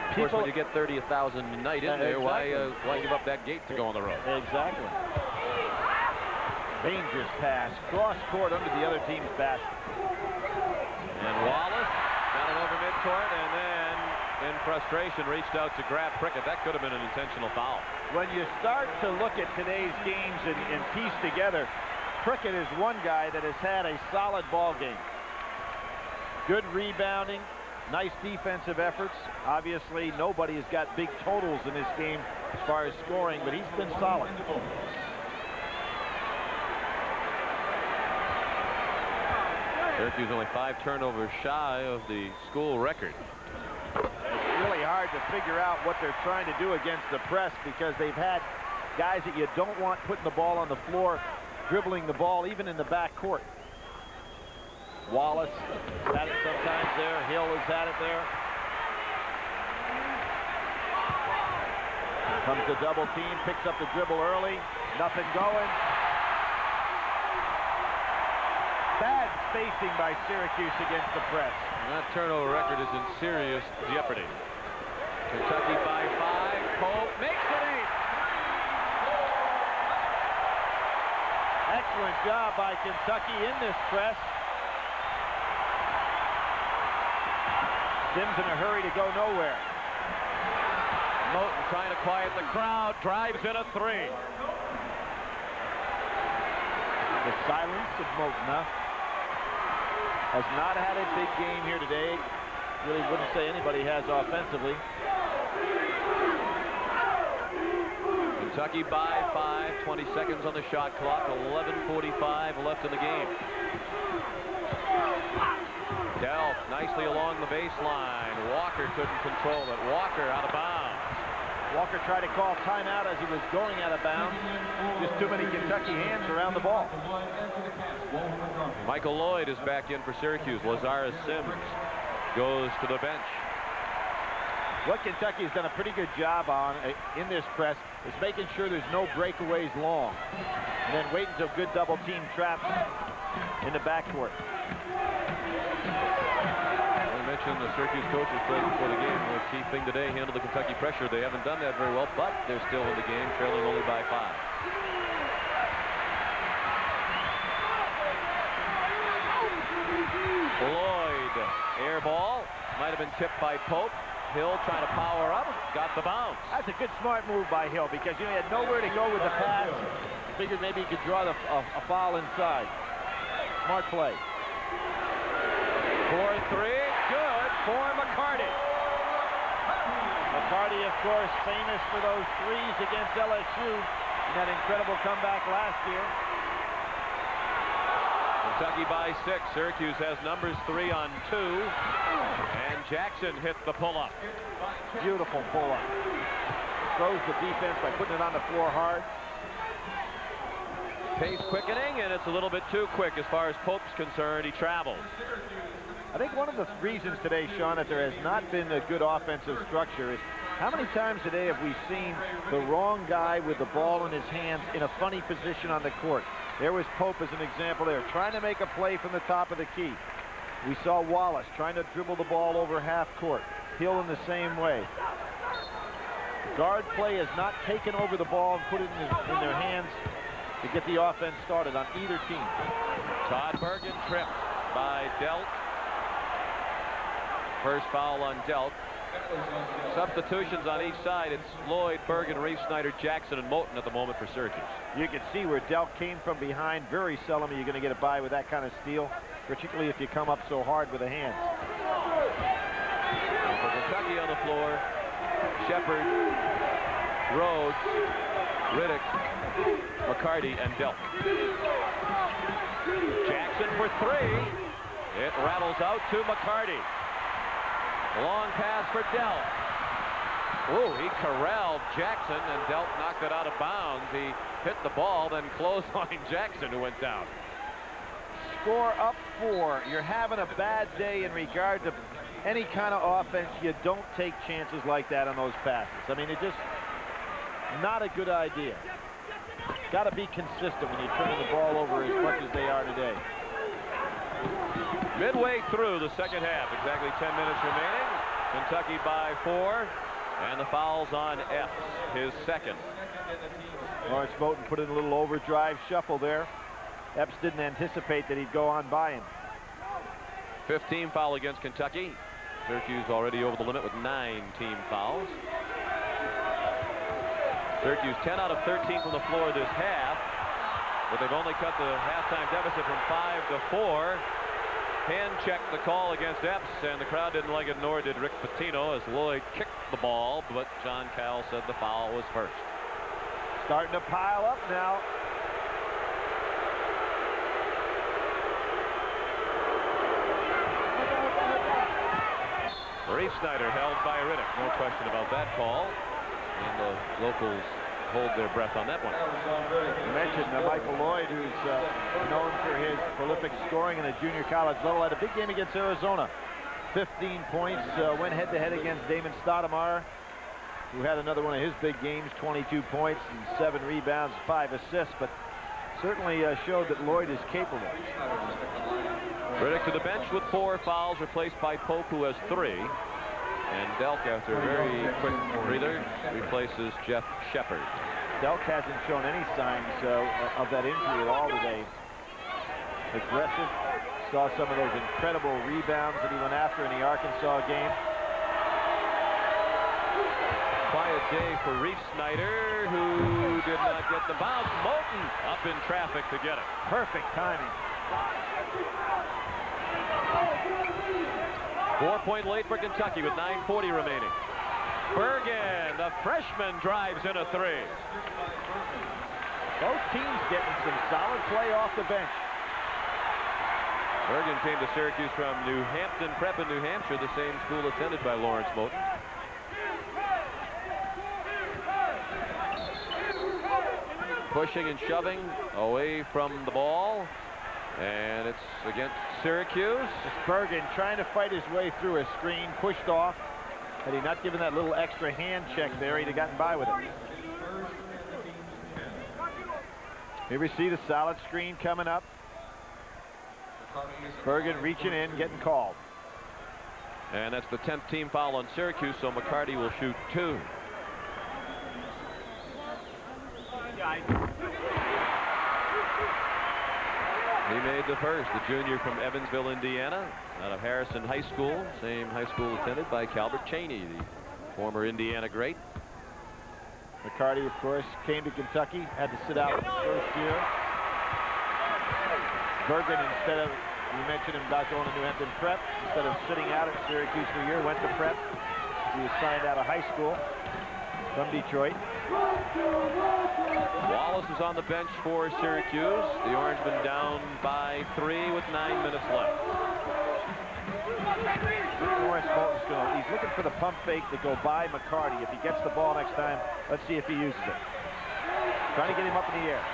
S2: Of course, when you get 30,000 a night in there,
S4: exactly.
S2: why give up that gate to go on the road?
S4: Exactly. Dangerous pass, cross court under the other team's basket.
S2: And Wallace got it over midcourt, and then in frustration reached out to grab Prickett. That could have been an intentional foul.
S4: When you start to look at today's games and piece together, Prickett is one guy that has had a solid ball game. Good rebounding, nice defensive efforts. Obviously, nobody has got big totals in this game as far as scoring, but he's been solid.
S2: Syracuse only 5 turnovers shy of the school record.
S4: It's really hard to figure out what they're trying to do against the press, because they've had guys that you don't want putting the ball on the floor, dribbling the ball even in the back court. Wallace had it sometimes there. Hill has had it there. Comes the double team, picks up the dribble early. Nothing going. Bad spacing by Syracuse against the press.
S2: And that turnover record is in serious jeopardy. Kentucky by 5. Pope makes it 8.
S4: Excellent job by Kentucky in this press. Sims in a hurry to go nowhere.
S2: Moten trying to quiet the crowd, drives in a 3.
S4: The silence of Moten, huh? Has not had a big game here today. Really wouldn't say anybody has offensively.
S2: Kentucky by 5, 20 seconds on the shot clock, 11:45 left in the game. Delp nicely along the baseline. Walker couldn't control it. Walker out of bounds.
S4: Walker tried to call timeout as he was going out of bounds. Just too many Kentucky hands around the ball.
S2: Michael Lloyd is back in for Syracuse. Lazarus Sims goes to the bench.
S4: What Kentucky has done a pretty good job on in this press is making sure there's no breakaways long, and then waiting until good double team traps in the backcourt.
S2: I mentioned the Syracuse coaches played before the game. The key thing today, handle the Kentucky pressure. They haven't done that very well, but they're still in the game, trailing only by 5. Lloyd, air ball, might have been tipped by Pope. Hill trying to power up, got the bounce.
S4: That's a good smart move by Hill, because he had nowhere to go with the pass. Figured maybe he could draw a foul inside. Smart play.
S2: 4-3, good for McCarty.
S4: McCarty, of course, famous for those threes against LSU in that incredible comeback last year.
S2: Kentucky by 6. Syracuse has numbers 3 on 2. And Jackson hit the pull-up.
S4: Beautiful pull-up. Throws the defense by putting it on the floor hard.
S2: Pace quickening, and it's a little bit too quick as far as Pope's concerned. He travels.
S4: I think one of the reasons today, Sean, that there has not been a good offensive structure is how many times today have we seen the wrong guy with the ball in his hands in a funny position on the court? There was Pope as an example there, trying to make a play from the top of the key. We saw Wallace trying to dribble the ball over half court. Hill in the same way. Guard play has not taken over the ball and put it in their hands to get the offense started on either team.
S2: Todd Bergen tripped by Delp. First foul on Delp. Substitutions on each side. It's Lloyd, Bergen, Reeve, Snyder, Jackson, and Moten at the moment for Syracuse.
S4: You can see where Delp came from behind. Very seldom are you going to get it by with that kind of steal, particularly if you come up so hard with the hands.
S2: And for Kentucky on the floor, Shepard, Rhodes, Riddick, McCarty and Delk. Jackson for three. It rattles out to McCarty. Long pass for Delk. Oh, he corralled Jackson, and Delk knocked it out of bounds. He hit the ball, then clotheslined Jackson, who went down.
S4: Score up 4. You're having a bad day in regard to any kind of offense. You don't take chances like that on those passes. I mean, it's just not a good idea. Got to be consistent when you're turning the ball over as much as they are today.
S2: Midway through the second half, exactly 10 minutes remaining. Kentucky by 4, and the foul's on Epps, his second.
S4: Lawrence Moten put in a little overdrive shuffle there. Epps didn't anticipate that he'd go on by him.
S2: 15 foul against Kentucky. Syracuse already over the limit with 9 team fouls. Syracuse 10 out of 13 from the floor this half, but they've only cut the halftime deficit from 5 to 4. Hand checked the call against Epps, and the crowd didn't like it, nor did Rick Pitino, as Lloyd kicked the ball, but John Cowell said the foul was first.
S4: Starting to pile up now.
S2: Reese Snyder held by Riddick. No question about that call. And the locals hold their breath on that one.
S4: You mentioned Michael Lloyd, who's known for his prolific scoring in the junior college level, had a big game against Arizona. 15 points, went head-to-head against Damon Stoudemire, who had another one of his big games, 22 points and 7 rebounds, 5 assists, but certainly showed that Lloyd is capable.
S2: Riddick to the bench with 4 fouls, replaced by Pope, who has 3. And Delk, after a very quick breather, replaces Jeff Shepard.
S4: Delk hasn't shown any signs of that injury at all today. Aggressive. Saw some of those incredible rebounds that he went after in the Arkansas game.
S2: Quiet day for Reese Snyder, who did not get the bounce. Moten up in traffic to get it.
S4: Perfect timing.
S2: 4-point lead for Kentucky with 9:40 remaining. Bergen, the freshman, drives in a 3.
S4: Both teams getting some solid play off the bench.
S2: Bergen came to Syracuse from New Hampton Prep in New Hampshire, the same school attended by Lawrence Moten. Pushing and shoving away from the ball. And it's against Syracuse.
S4: It's Bergen trying to fight his way through a screen, pushed off. Had he not given that little extra hand check there, he'd have gotten by with it. Here we see the solid screen coming up. Bergen reaching in, getting called.
S2: And that's the 10th team foul on Syracuse, so McCarty will shoot 2. He made the first, the junior from Evansville, Indiana, out of Harrison High School, same high school attended by Calbert Cheney, the former Indiana great.
S4: McCarty, of course, came to Kentucky, had to sit out his first year. Bergen, instead of, you mentioned him about going to New Hampton Prep, instead of sitting out at Syracuse for a year, went to Prep. He was signed out of high school from Detroit.
S2: Wallace is on the bench for Syracuse. The Orangemen down by 3 with 9 minutes left.
S4: Lawrence Moten's going. He's looking for the pump fake to go by McCarty. If he gets the ball next time, let's see if he uses it. Trying to get him up in the air.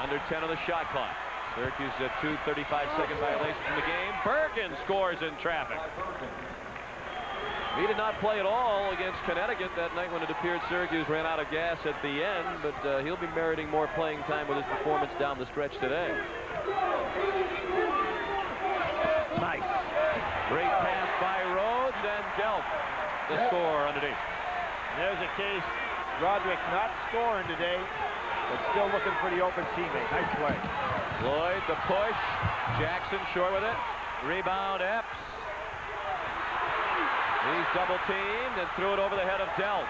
S2: Under 10 on the shot clock. Syracuse at 2 35-second violations in the game. Bergen scores in traffic. He did not play at all against Connecticut that night when it appeared Syracuse ran out of gas at the end, but he'll be meriting more playing time with his performance down the stretch today.
S4: Nice.
S2: Great pass by Rhodes, and Delk the score underneath.
S4: There's a case. Roderick not scoring today, but still looking for the open teammate. Nice play.
S2: Lloyd, the push. Jackson short with it. Rebound, Epps. He's double-teamed and threw it over the head of Delk.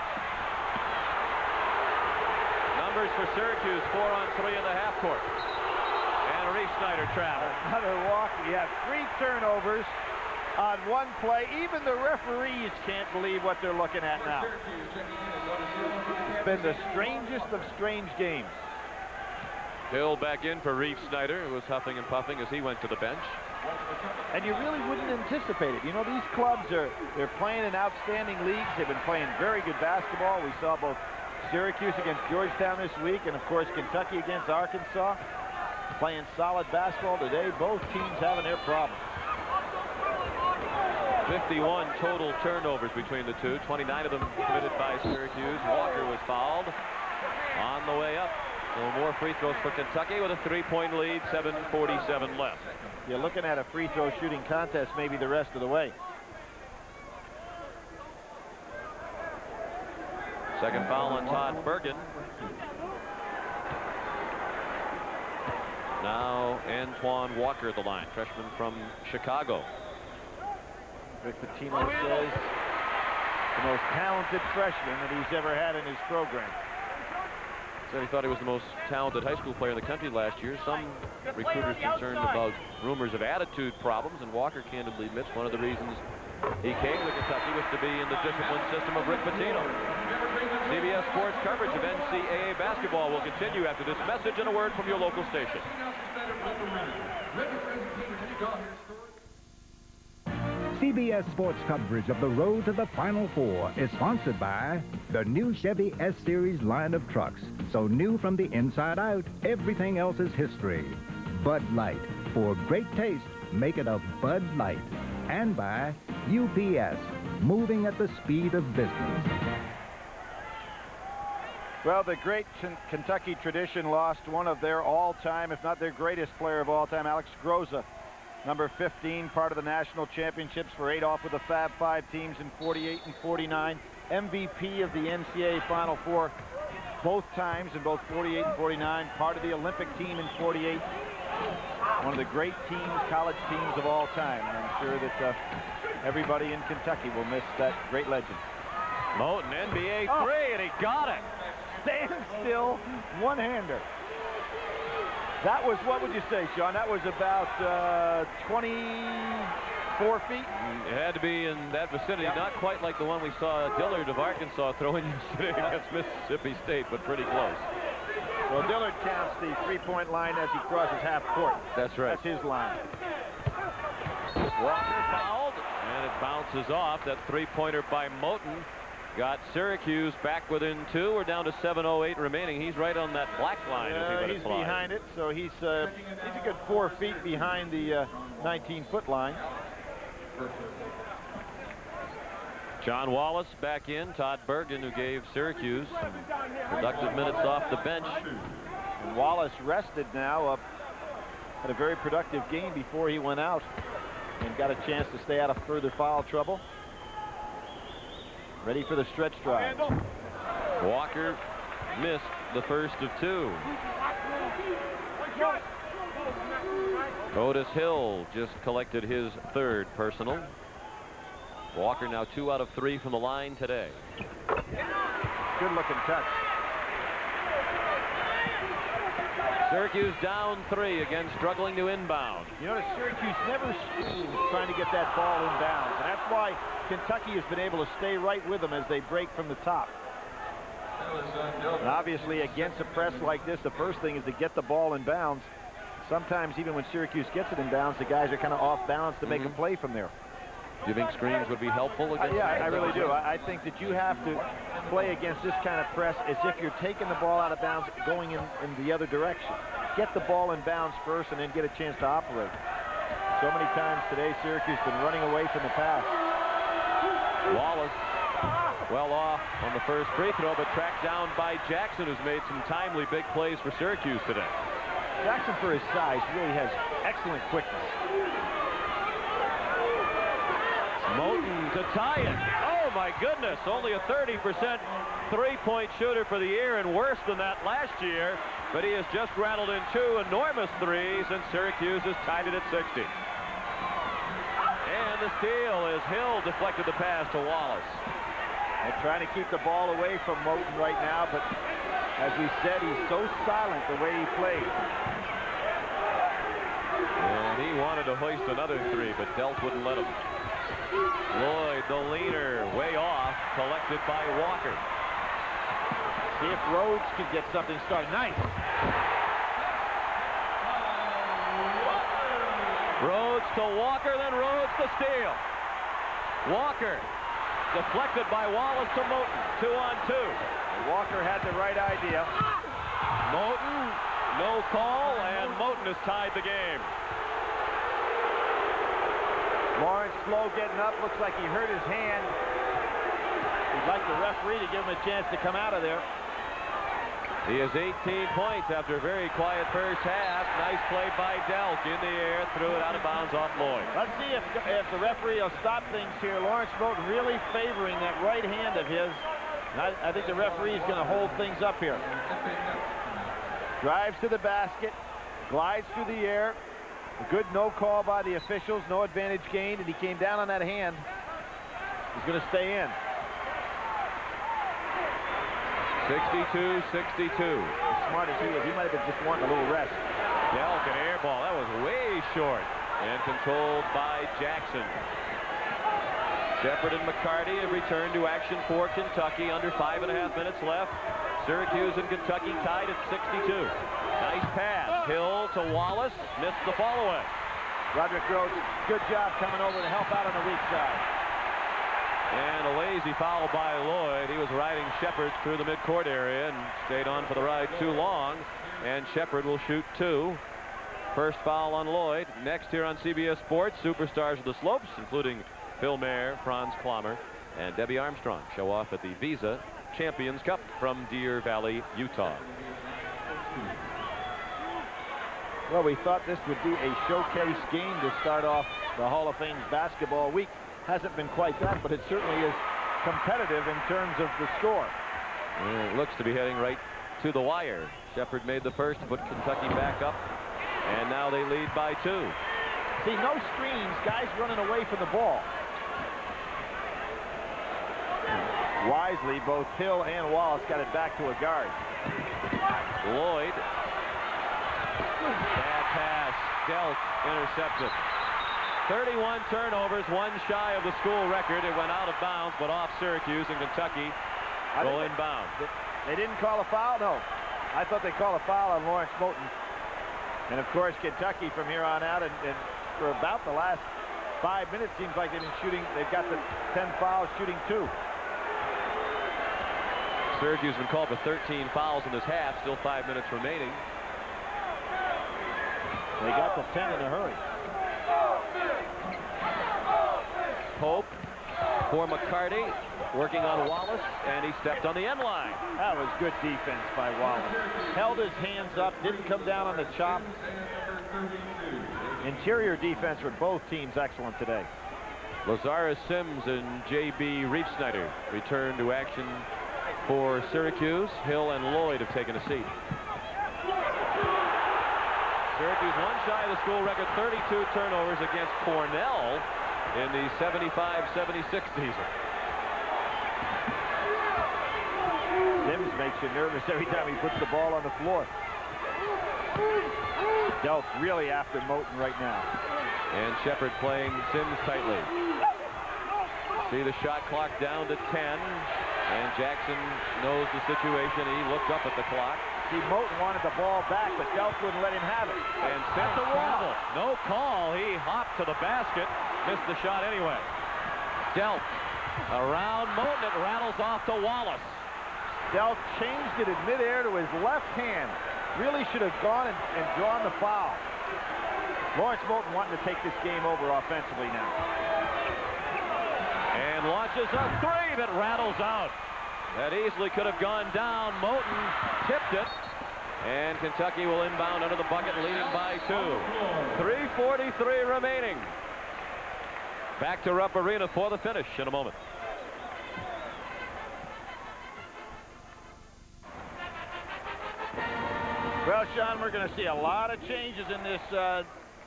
S2: Numbers for Syracuse, 4 on 3 in the half court. And Reese Snyder traveled.
S4: Another walk. We have 3 turnovers on 1 play. Even the referees can't believe what they're looking at now. It's been the strangest of strange games.
S2: Hill back in for Reeve Snyder, who was huffing and puffing as he went to the bench.
S4: And you really wouldn't anticipate it. You know, these clubs they're playing in outstanding leagues. They've been playing very good basketball. We saw both Syracuse against Georgetown this week, and of course Kentucky against Arkansas. Playing solid basketball today. Both teams having their problems.
S2: 51 total turnovers between the two. 29 of them committed by Syracuse. Walker was fouled on the way up. So more free throws for Kentucky with a 3-point lead. 7:47 left.
S4: You're looking at a free throw shooting contest maybe the rest of the way.
S2: Second foul on Todd Bergen. Now Antoine Walker at the line, freshman from Chicago.
S4: Rick Pitino says the most talented freshman that he's ever had in his program.
S2: Said he thought he was the most talented high school player in the country last year. Some recruiters concerned about rumors of attitude problems, and Walker candidly admits one of the reasons he came to Kentucky was to be in the discipline system of Rick Pitino. CBS Sports coverage of NCAA basketball will continue after this message and a word from your local station.
S1: CBS Sports coverage of the road to the Final Four is sponsored by the new Chevy S-Series line of trucks. So new from the inside out, everything else is history. Bud Light. For great taste, make it a Bud Light. And by UPS, moving at the speed of business.
S4: Well, the great Kentucky tradition lost one of their all-time, if not their greatest player of all time, Alex Groza. Number 15, part of the national championships for Adolph with the Fab Five teams in 48 and 49. MVP of the NCAA Final Four both times in both 48 and 49. Part of the Olympic team in 48. One of the great teams, college teams of all time. And I'm sure that everybody in Kentucky will miss that great legend.
S2: Moten, NBA three, and he got it.
S4: Stand still, one-hander. That was, what would you say, Sean? That was about 24 feet?
S2: It had to be in that vicinity. Yep. Not quite like the one we saw Dillard of Arkansas throwing yesterday against Mississippi State, but pretty close.
S4: Well, Dillard counts the three-point line as he crosses half court.
S2: That's right.
S4: That's his line.
S2: Walker fouled, and it bounces off. That three-pointer by Moten got Syracuse back within 2. We're down to 7:08 remaining. He's right on that black line.
S4: He's behind it, so he's a good 4 feet behind the 19-foot line.
S2: John Wallace back in. Todd Bergen, who gave Syracuse some productive minutes off the bench.
S4: And Wallace rested now. Had a very productive game before he went out and got a chance to stay out of further foul trouble. Ready for the stretch drive.
S2: Walker missed the first of 2. Otis Hill just collected his 3rd personal. Walker now 2 out of 3 from the line today.
S4: Good looking touch.
S2: Syracuse down 3 again, struggling to inbound.
S4: You notice Syracuse never schemes trying to get that ball inbounds, and that's why Kentucky has been able to stay right with them as they break from the top. And obviously, against a press like this, the first thing is to get the ball in bounds. Sometimes, even when Syracuse gets it in bounds, the guys are kind of off balance to make a play from there.
S2: Do you think screens would be helpful against
S4: yeah, I really do. I think that you have to play against this kind of press as if you're taking the ball out of bounds going in the other direction. Get the ball in bounds first and then get a chance to operate. So many times today, Syracuse has been running away from the pass.
S2: Wallace well off on the first free throw, but tracked down by Jackson, who's made some timely big plays for Syracuse today.
S4: Jackson, for his size, really has excellent quickness.
S2: Moten to tie it. Oh, my goodness. Only a 30% three-point shooter for the year, and worse than that last year. But he has just rattled in 2 enormous threes, and Syracuse has tied it at 60. And the steal as Hill deflected the pass to Wallace.
S4: They're trying to keep the ball away from Moten right now, but as we said, he's so silent the way he plays.
S2: And he wanted to hoist another 3, but Delt wouldn't let him. Lloyd, the leaner, way off, collected by Walker.
S4: See if Rhodes can get something started. Nice.
S2: Rhodes to Walker, then Rhodes to steal. Walker deflected by Wallace to Moten. 2-on-2.
S4: Walker had the right idea.
S2: Moten, no call, and Moten has tied the game.
S4: Lawrence Slow getting up. Looks like he hurt his hand. He'd like the referee to give him a chance to come out of there.
S2: He has 18 points after a very quiet first half. Nice play by Delk in the air, threw it out of bounds off Lloyd.
S4: Let's see if the referee will stop things here. Lawrence Moten really favoring that right hand of his. I think the referee is going to hold things up here. Drives to the basket, glides through the air. A good no call by the officials, no advantage gained, and he came down on that hand. He's going to stay in.
S2: 62-62.
S4: As smart as he was, he might have been just wanting a little rest.
S2: Delk, an air ball. That was way short. And controlled by Jackson. Shepard and McCarty have returned to action for Kentucky. Under 5.5 minutes left. Syracuse and Kentucky tied at 62. Nice pass. Hill to Wallace. Missed the follow-away.
S4: Roderick Rhodes, good job coming over to help out on the weak side.
S2: And a lazy foul by Lloyd. He was riding Shepard through the midcourt area and stayed on for the ride too long. And Shepard will shoot 2. First foul on Lloyd. Next here on CBS Sports, superstars of the slopes, including Phil Mayer, Franz Klammer, and Debbie Armstrong, show off at the Visa Champions Cup from Deer Valley, Utah.
S4: Well, we thought this would be a showcase game to start off the Hall of Fame's basketball week. Hasn't been quite that, but it certainly is competitive in terms of the score.
S2: It looks to be heading right to the wire. Shepard made the first to put Kentucky back up, and now they lead by 2.
S4: See, no screens, guys running away from the ball. Wisely, both Hill and Wallace got it back to a guard.
S2: Lloyd. Bad pass. Delk intercepted. 31 turnovers, 1 shy of the school record. It went out of bounds, but off Syracuse, and Kentucky will inbound.
S4: They didn't call a foul? No. I thought they called a foul on Lawrence Moten. And, of course, Kentucky from here on out, and for about the last 5 minutes, seems like they've been shooting. They've got the 10 fouls, shooting 2.
S2: Syracuse has been called for 13 fouls in this half. Still 5 minutes remaining.
S4: They got the 10 in a hurry.
S2: Pope for McCarty, working on Wallace, and he stepped on the end line.
S4: That was good defense by Wallace. Held his hands up, didn't come down on the chop. Interior defense for both teams excellent today.
S2: Lazarus Sims and J.B. Reefsnyder return to action for Syracuse. Hill and Lloyd have taken a seat. Syracuse 1 shy of the school record, 32 turnovers against Cornell in the 75-76 season.
S4: Sims makes you nervous every time he puts the ball on the floor. Delk really after Moten right now.
S2: And Shepard playing Sims tightly. See the shot clock down to 10. And Jackson knows the situation. He looked up at the clock.
S4: See, Moten wanted the ball back, but Delk wouldn't let him have it.
S2: And Sims traveled. No call. He hopped to the basket. Missed the shot anyway. Delk around Moten. It rattles off to Wallace.
S4: Delk changed it in midair to his left hand. Really should have gone and drawn the foul. Lawrence Moten wanting to take this game over offensively now.
S2: And launches a 3 that rattles out. That easily could have gone down. Moten tipped it. And Kentucky will inbound under the bucket, leading by 2. 3:43 remaining. Back to Rupp Arena for the finish in a moment.
S4: Well, Sean, we're going to see a lot of changes in this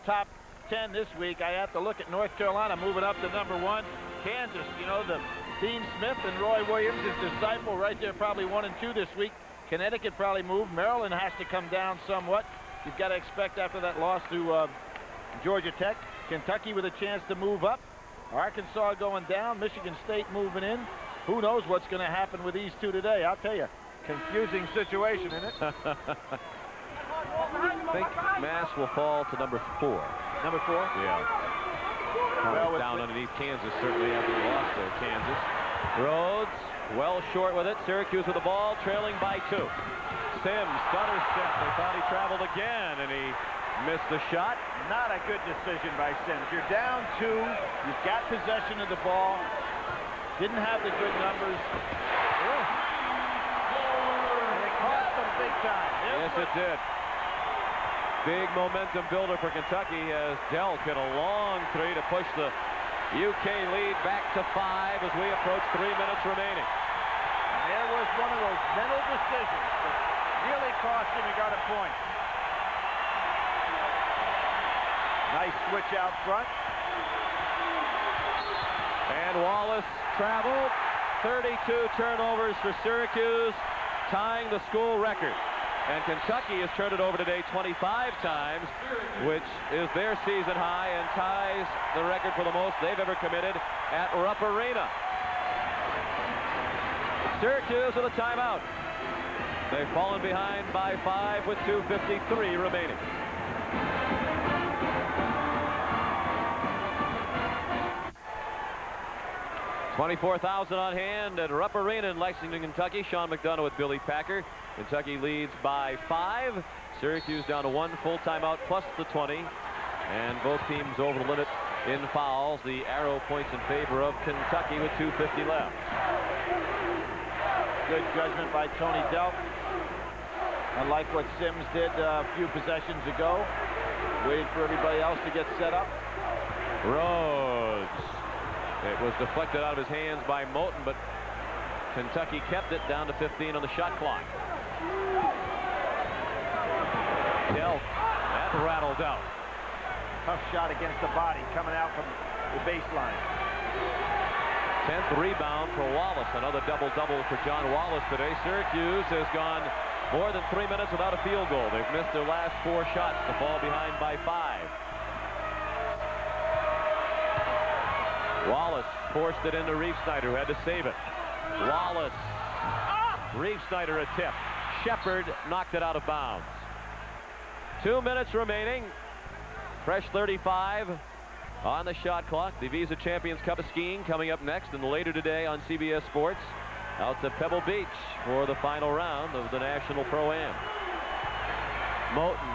S4: top 10 this week. I have to look at North Carolina moving up to #1. Kansas, you know, the Dean Smith and Roy Williams, his disciple, right there, probably 1 and 2 this week. Connecticut probably moved. Maryland has to come down somewhat. You've got to expect after that loss to Georgia Tech. Kentucky with a chance to move up. Arkansas going down. Michigan State moving in. Who knows what's going to happen with these two today? I'll tell you, confusing situation, isn't it?
S2: I think Mass will fall to number 4.
S4: Number 4?
S2: Yeah. Well, down underneath Kansas, certainly, after the loss to Kansas. Rhodes, well short with it. Syracuse with the ball, trailing by 2. Sims, stutter step. They thought he traveled again, and he missed the shot.
S4: Not a good decision by Sims. You're down 2. You've got possession of the ball. Didn't have the good numbers. And it cost them big time.
S2: Yes, it did. Big momentum builder for Kentucky as Delk hit a long 3 to push the UK lead back to 5 as we approach 3 minutes remaining.
S4: And there was one of those mental decisions that really cost him. He got a point. Nice switch out front.
S2: And Wallace traveled. 32 turnovers for Syracuse, tying the school record. And Kentucky has turned it over today 25 times, which is their season high and ties the record for the most they've ever committed at Rupp Arena. Syracuse with a timeout. They've fallen behind by 5 with 2:53 remaining. $24,000 on hand at Rupp Arena in Lexington, Kentucky. Sean McDonough with Billy Packer. Kentucky leads by 5. Syracuse down to 1 full timeout plus the 20. And both teams over the limit in fouls. The arrow points in favor of Kentucky with 2:50 left.
S4: Good judgment by Tony Delk. Unlike what Sims did a few possessions ago. Waited for everybody else to get set up.
S2: Rhodes. It was deflected out of his hands by Moten, but Kentucky kept it down to 15 on the shot clock. Delk, that rattled out.
S4: Tough shot against the body coming out from the baseline.
S2: 10th rebound for Wallace. Another double-double for John Wallace today. Syracuse has gone more than 3 minutes without a field goal. They've missed their last 4 shots to fall behind by 5. Wallace forced it into Reeve-Snyder, who had to save it. Wallace. Reeve-Snyder a tip. Shepard knocked it out of bounds. 2 minutes remaining. Fresh 35 on the shot clock. The Visa Champions Cup of Skiing coming up next, and later today on CBS Sports. Out to Pebble Beach for the final round of the National Pro-Am. Moten.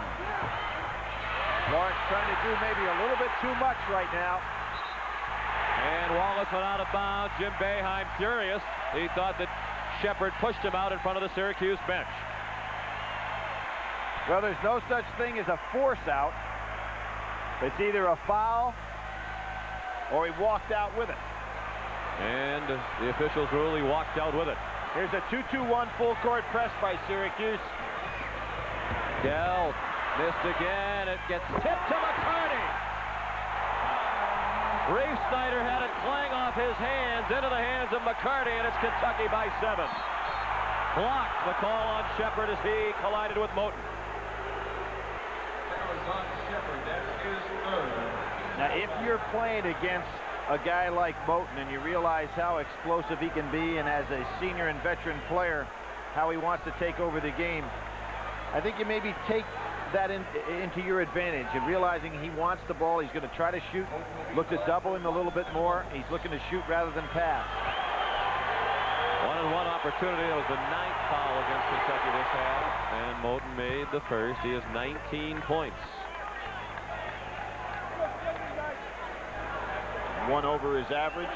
S4: Lawrence trying to do maybe a little bit too much right now.
S2: And Wallace went out of bounds. Jim Boeheim furious. He thought that Shepard pushed him out in front of the Syracuse bench.
S4: Well, there's no such thing as a force out. It's either a foul or he walked out with it.
S2: And the officials rule he walked out with it.
S4: Here's a 2-2-1 full court press by Syracuse.
S2: Delk missed again. It gets tipped to McCarty. Reeve-Snyder had it clang off his hands into the hands of McCarty, and it's Kentucky by 7. Blocked the call on Shepard as he collided with Moten.
S4: Now, if you're playing against a guy like Moten and you realize how explosive he can be, and as a senior and veteran player, how he wants to take over the game, I think you maybe take that into your advantage and realizing he wants the ball. He's going to try to shoot. Look to double him a little bit more. He's looking to shoot rather than pass.
S2: 1-on-1 opportunity. That was the 9th foul against Kentucky this half, and Moten made the first. He has 19 points.
S4: 1 over his average.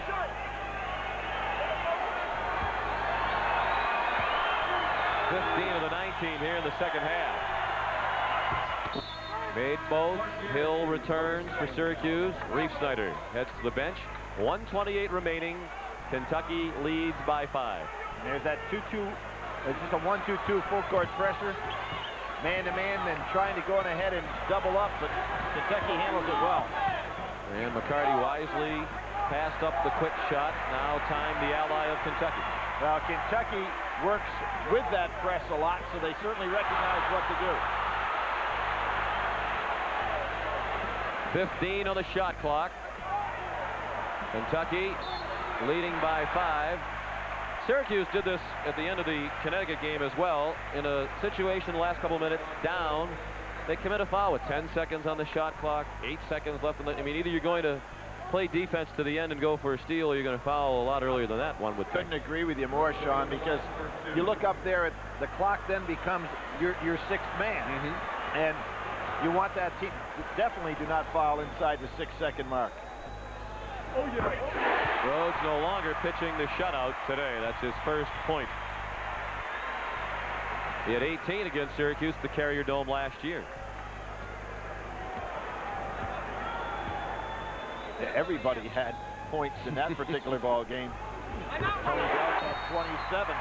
S2: $15 of the 19 here in the second half. Made both. Hill returns for Syracuse. Reeve-Snyder heads to the bench. 1:28 remaining. Kentucky leads by 5.
S4: And there's that 2-2. It's just a 1-2-2 full court pressure. Man-to-man, then trying to go on ahead and double up, but Kentucky handles it well.
S2: And McCarty wisely passed up the quick shot. Now time the ally of Kentucky.
S4: Well, Kentucky works with that press a lot, so they certainly recognize what to do.
S2: 15 on the shot clock. Kentucky leading by 5. Syracuse did this at the end of the Connecticut game as well. In a situation the last couple of minutes down they commit a foul with 10 seconds on the shot clock, 8 seconds left on the, I mean, either you're going to play defense to the end and go for a steal, or you're going to foul a lot earlier than that, one would think.
S4: Couldn't agree with you more, Sean, because you look up there at the clock then becomes your sixth man. And you want that team, definitely do not foul inside the 6-second mark.
S2: Rhodes no longer pitching the shutout today. That's his first point. He had 18 against Syracuse at the Carrier Dome last year.
S4: Everybody had points in that particular ball game. Tony Bell had 27.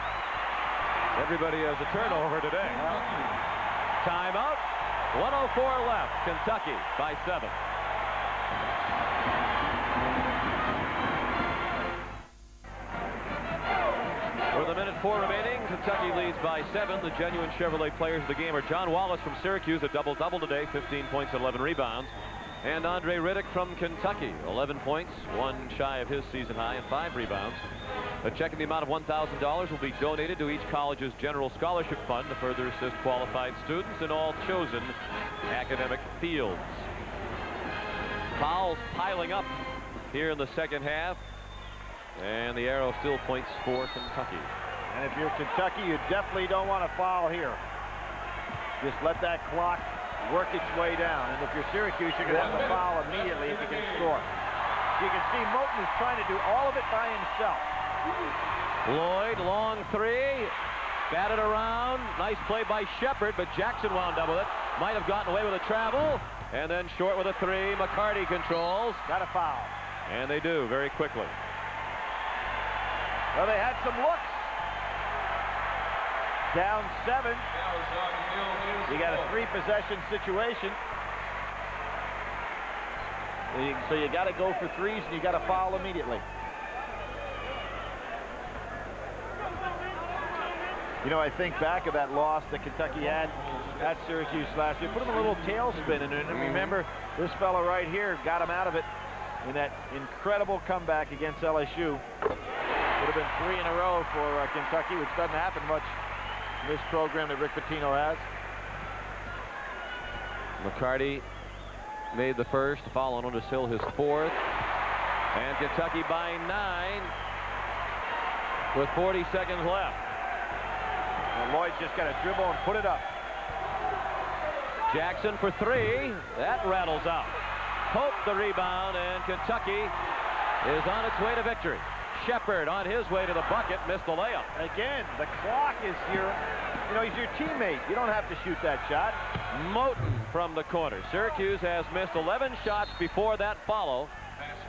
S2: Everybody has a turnover today. Timeout. 1:04 left. Kentucky by 7. With 1:04 remaining, Kentucky leads by 7. The genuine Chevrolet players of the game are John Wallace from Syracuse, a double-double today, 15 points and 11 rebounds. And Andre Riddick from Kentucky, 11 points, 1 shy of his season high, and 5 rebounds. A check in the amount of $1,000 will be donated to each college's general scholarship fund to further assist qualified students in all chosen academic fields. Fouls piling up here in the second half, and the arrow still points for Kentucky.
S4: And if you're Kentucky, you definitely don't want to foul here. Just let that clock work its way down. And if you're Syracuse, you're going to have to foul immediately if you can score. You can see Moten is trying to do all of it by himself.
S2: Lloyd, long three, batted around. Nice play by Shepard, but Jackson wound up with it. Might have gotten away with a travel. And then short with a 3. McCarty controls.
S4: Got a foul.
S2: And they do very quickly.
S4: Well, they had some looks. Down 7. You got a 3-possession situation. So you got to go for 3s, and you got to foul immediately. You know, I think back of that loss that Kentucky had at Syracuse last year. Put him a little tailspin in it. And remember, this fellow right here got him out of it in that incredible comeback against LSU. Would have been 3 in a row for Kentucky, which doesn't happen much in this program that Rick Pitino has.
S2: McCarty made the first, following Otis Hill his 4th. And Kentucky by 9 with 40 seconds left.
S4: And Lloyd just got to dribble and put it up.
S2: Jackson for 3. That rattles out. Pope the rebound, and Kentucky is on its way to victory. Shepard on his way to the bucket, missed the layup.
S4: Again, the clock is here. You know, he's your teammate. You don't have to shoot that shot.
S2: Moten from the corner. Syracuse has missed 11 shots before that follow.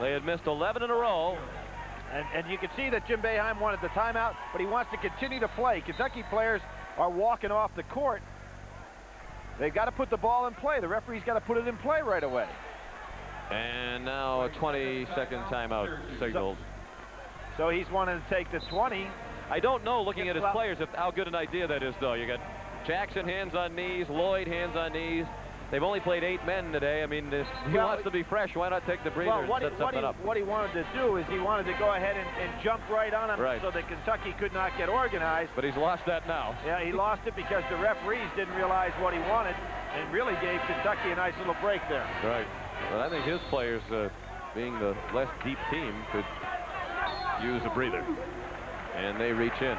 S2: They had missed 11 in a row.
S4: And you can see that Jim Boeheim wanted the timeout, but he wants to continue to play. Kentucky players are walking off the court. They've got to put the ball in play. The referee's got to put it in play right away.
S2: And now a 20-second timeout signaled.
S4: So he's wanting to take the 20.
S2: I don't know, looking at his players, how good an idea that is, though. You got Jackson hands on knees, Lloyd hands on knees. They've only played 8 men today. I mean, if he wants to be fresh, why not take the breather and set something up?
S4: What he wanted to do is he wanted to go ahead and jump right on him so that Kentucky could not get organized.
S2: But he's lost that now.
S4: Yeah, he lost it because the referees didn't realize what he wanted and really gave Kentucky a nice little break there.
S2: Right. Well, I think his players, being the less deep team, could use a breather. And they reach in.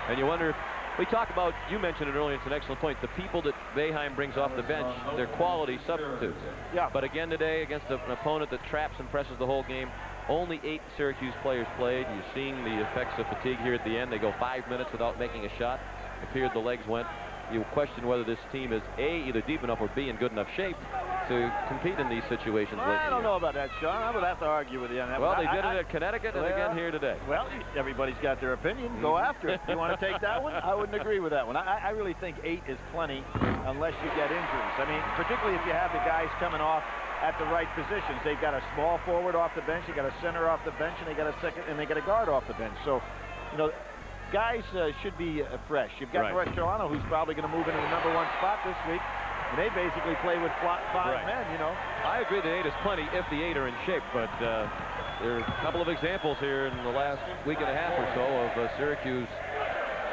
S2: And you wonder, we talk about, you mentioned it earlier, it's an excellent point, the people that Boeheim brings off the bench, they're quality substitutes.
S4: Yeah.
S2: But again today, against an opponent that traps and presses the whole game, only 8 Syracuse players played. You're seeing the effects of fatigue here at the end. They go 5 minutes without making a shot. It appeared the legs went. You question whether this team is A, either deep enough, or B, in good enough shape to compete in these situations.
S4: Well, I don't know about that, Sean. I would have to argue with you on that.
S2: Well, they did it at Connecticut and again here today.
S4: Well, everybody's got their opinion. Go after it. You want to take that one? I wouldn't agree with that one. I really think 8 is plenty unless you get injuries. I mean, particularly if you have the guys coming off at the right positions. They've got a small forward off the bench, they got a center off the bench, and they got a second, and they got a guard off the bench. So, you know, guys should be fresh. You've got North Carolina, who's probably going to move into the #1 spot this week. And they basically play with 5 men, you know.
S2: I agree that 8 is plenty if the 8 are in shape, but there are a couple of examples here in the last week and a half or so of Syracuse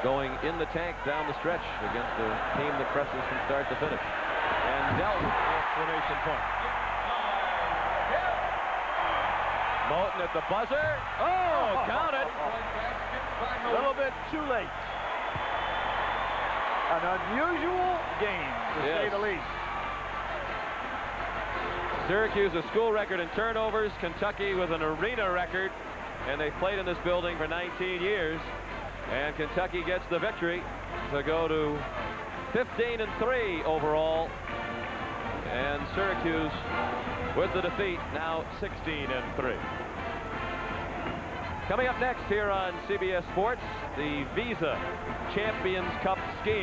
S2: going in the tank down the stretch against a team that presses from start to finish. And dealt the exclamation point. Moten at the buzzer. Oh, count it.
S4: A little bit too late. An unusual game, to say the least.
S2: Syracuse, a school record in turnovers. Kentucky with an arena record. And they've played in this building for 19 years. And Kentucky gets the victory to go to 15-3 overall. And Syracuse with the defeat, now 16-3. Coming up next here on CBS Sports, the Visa Champions Cup skiing.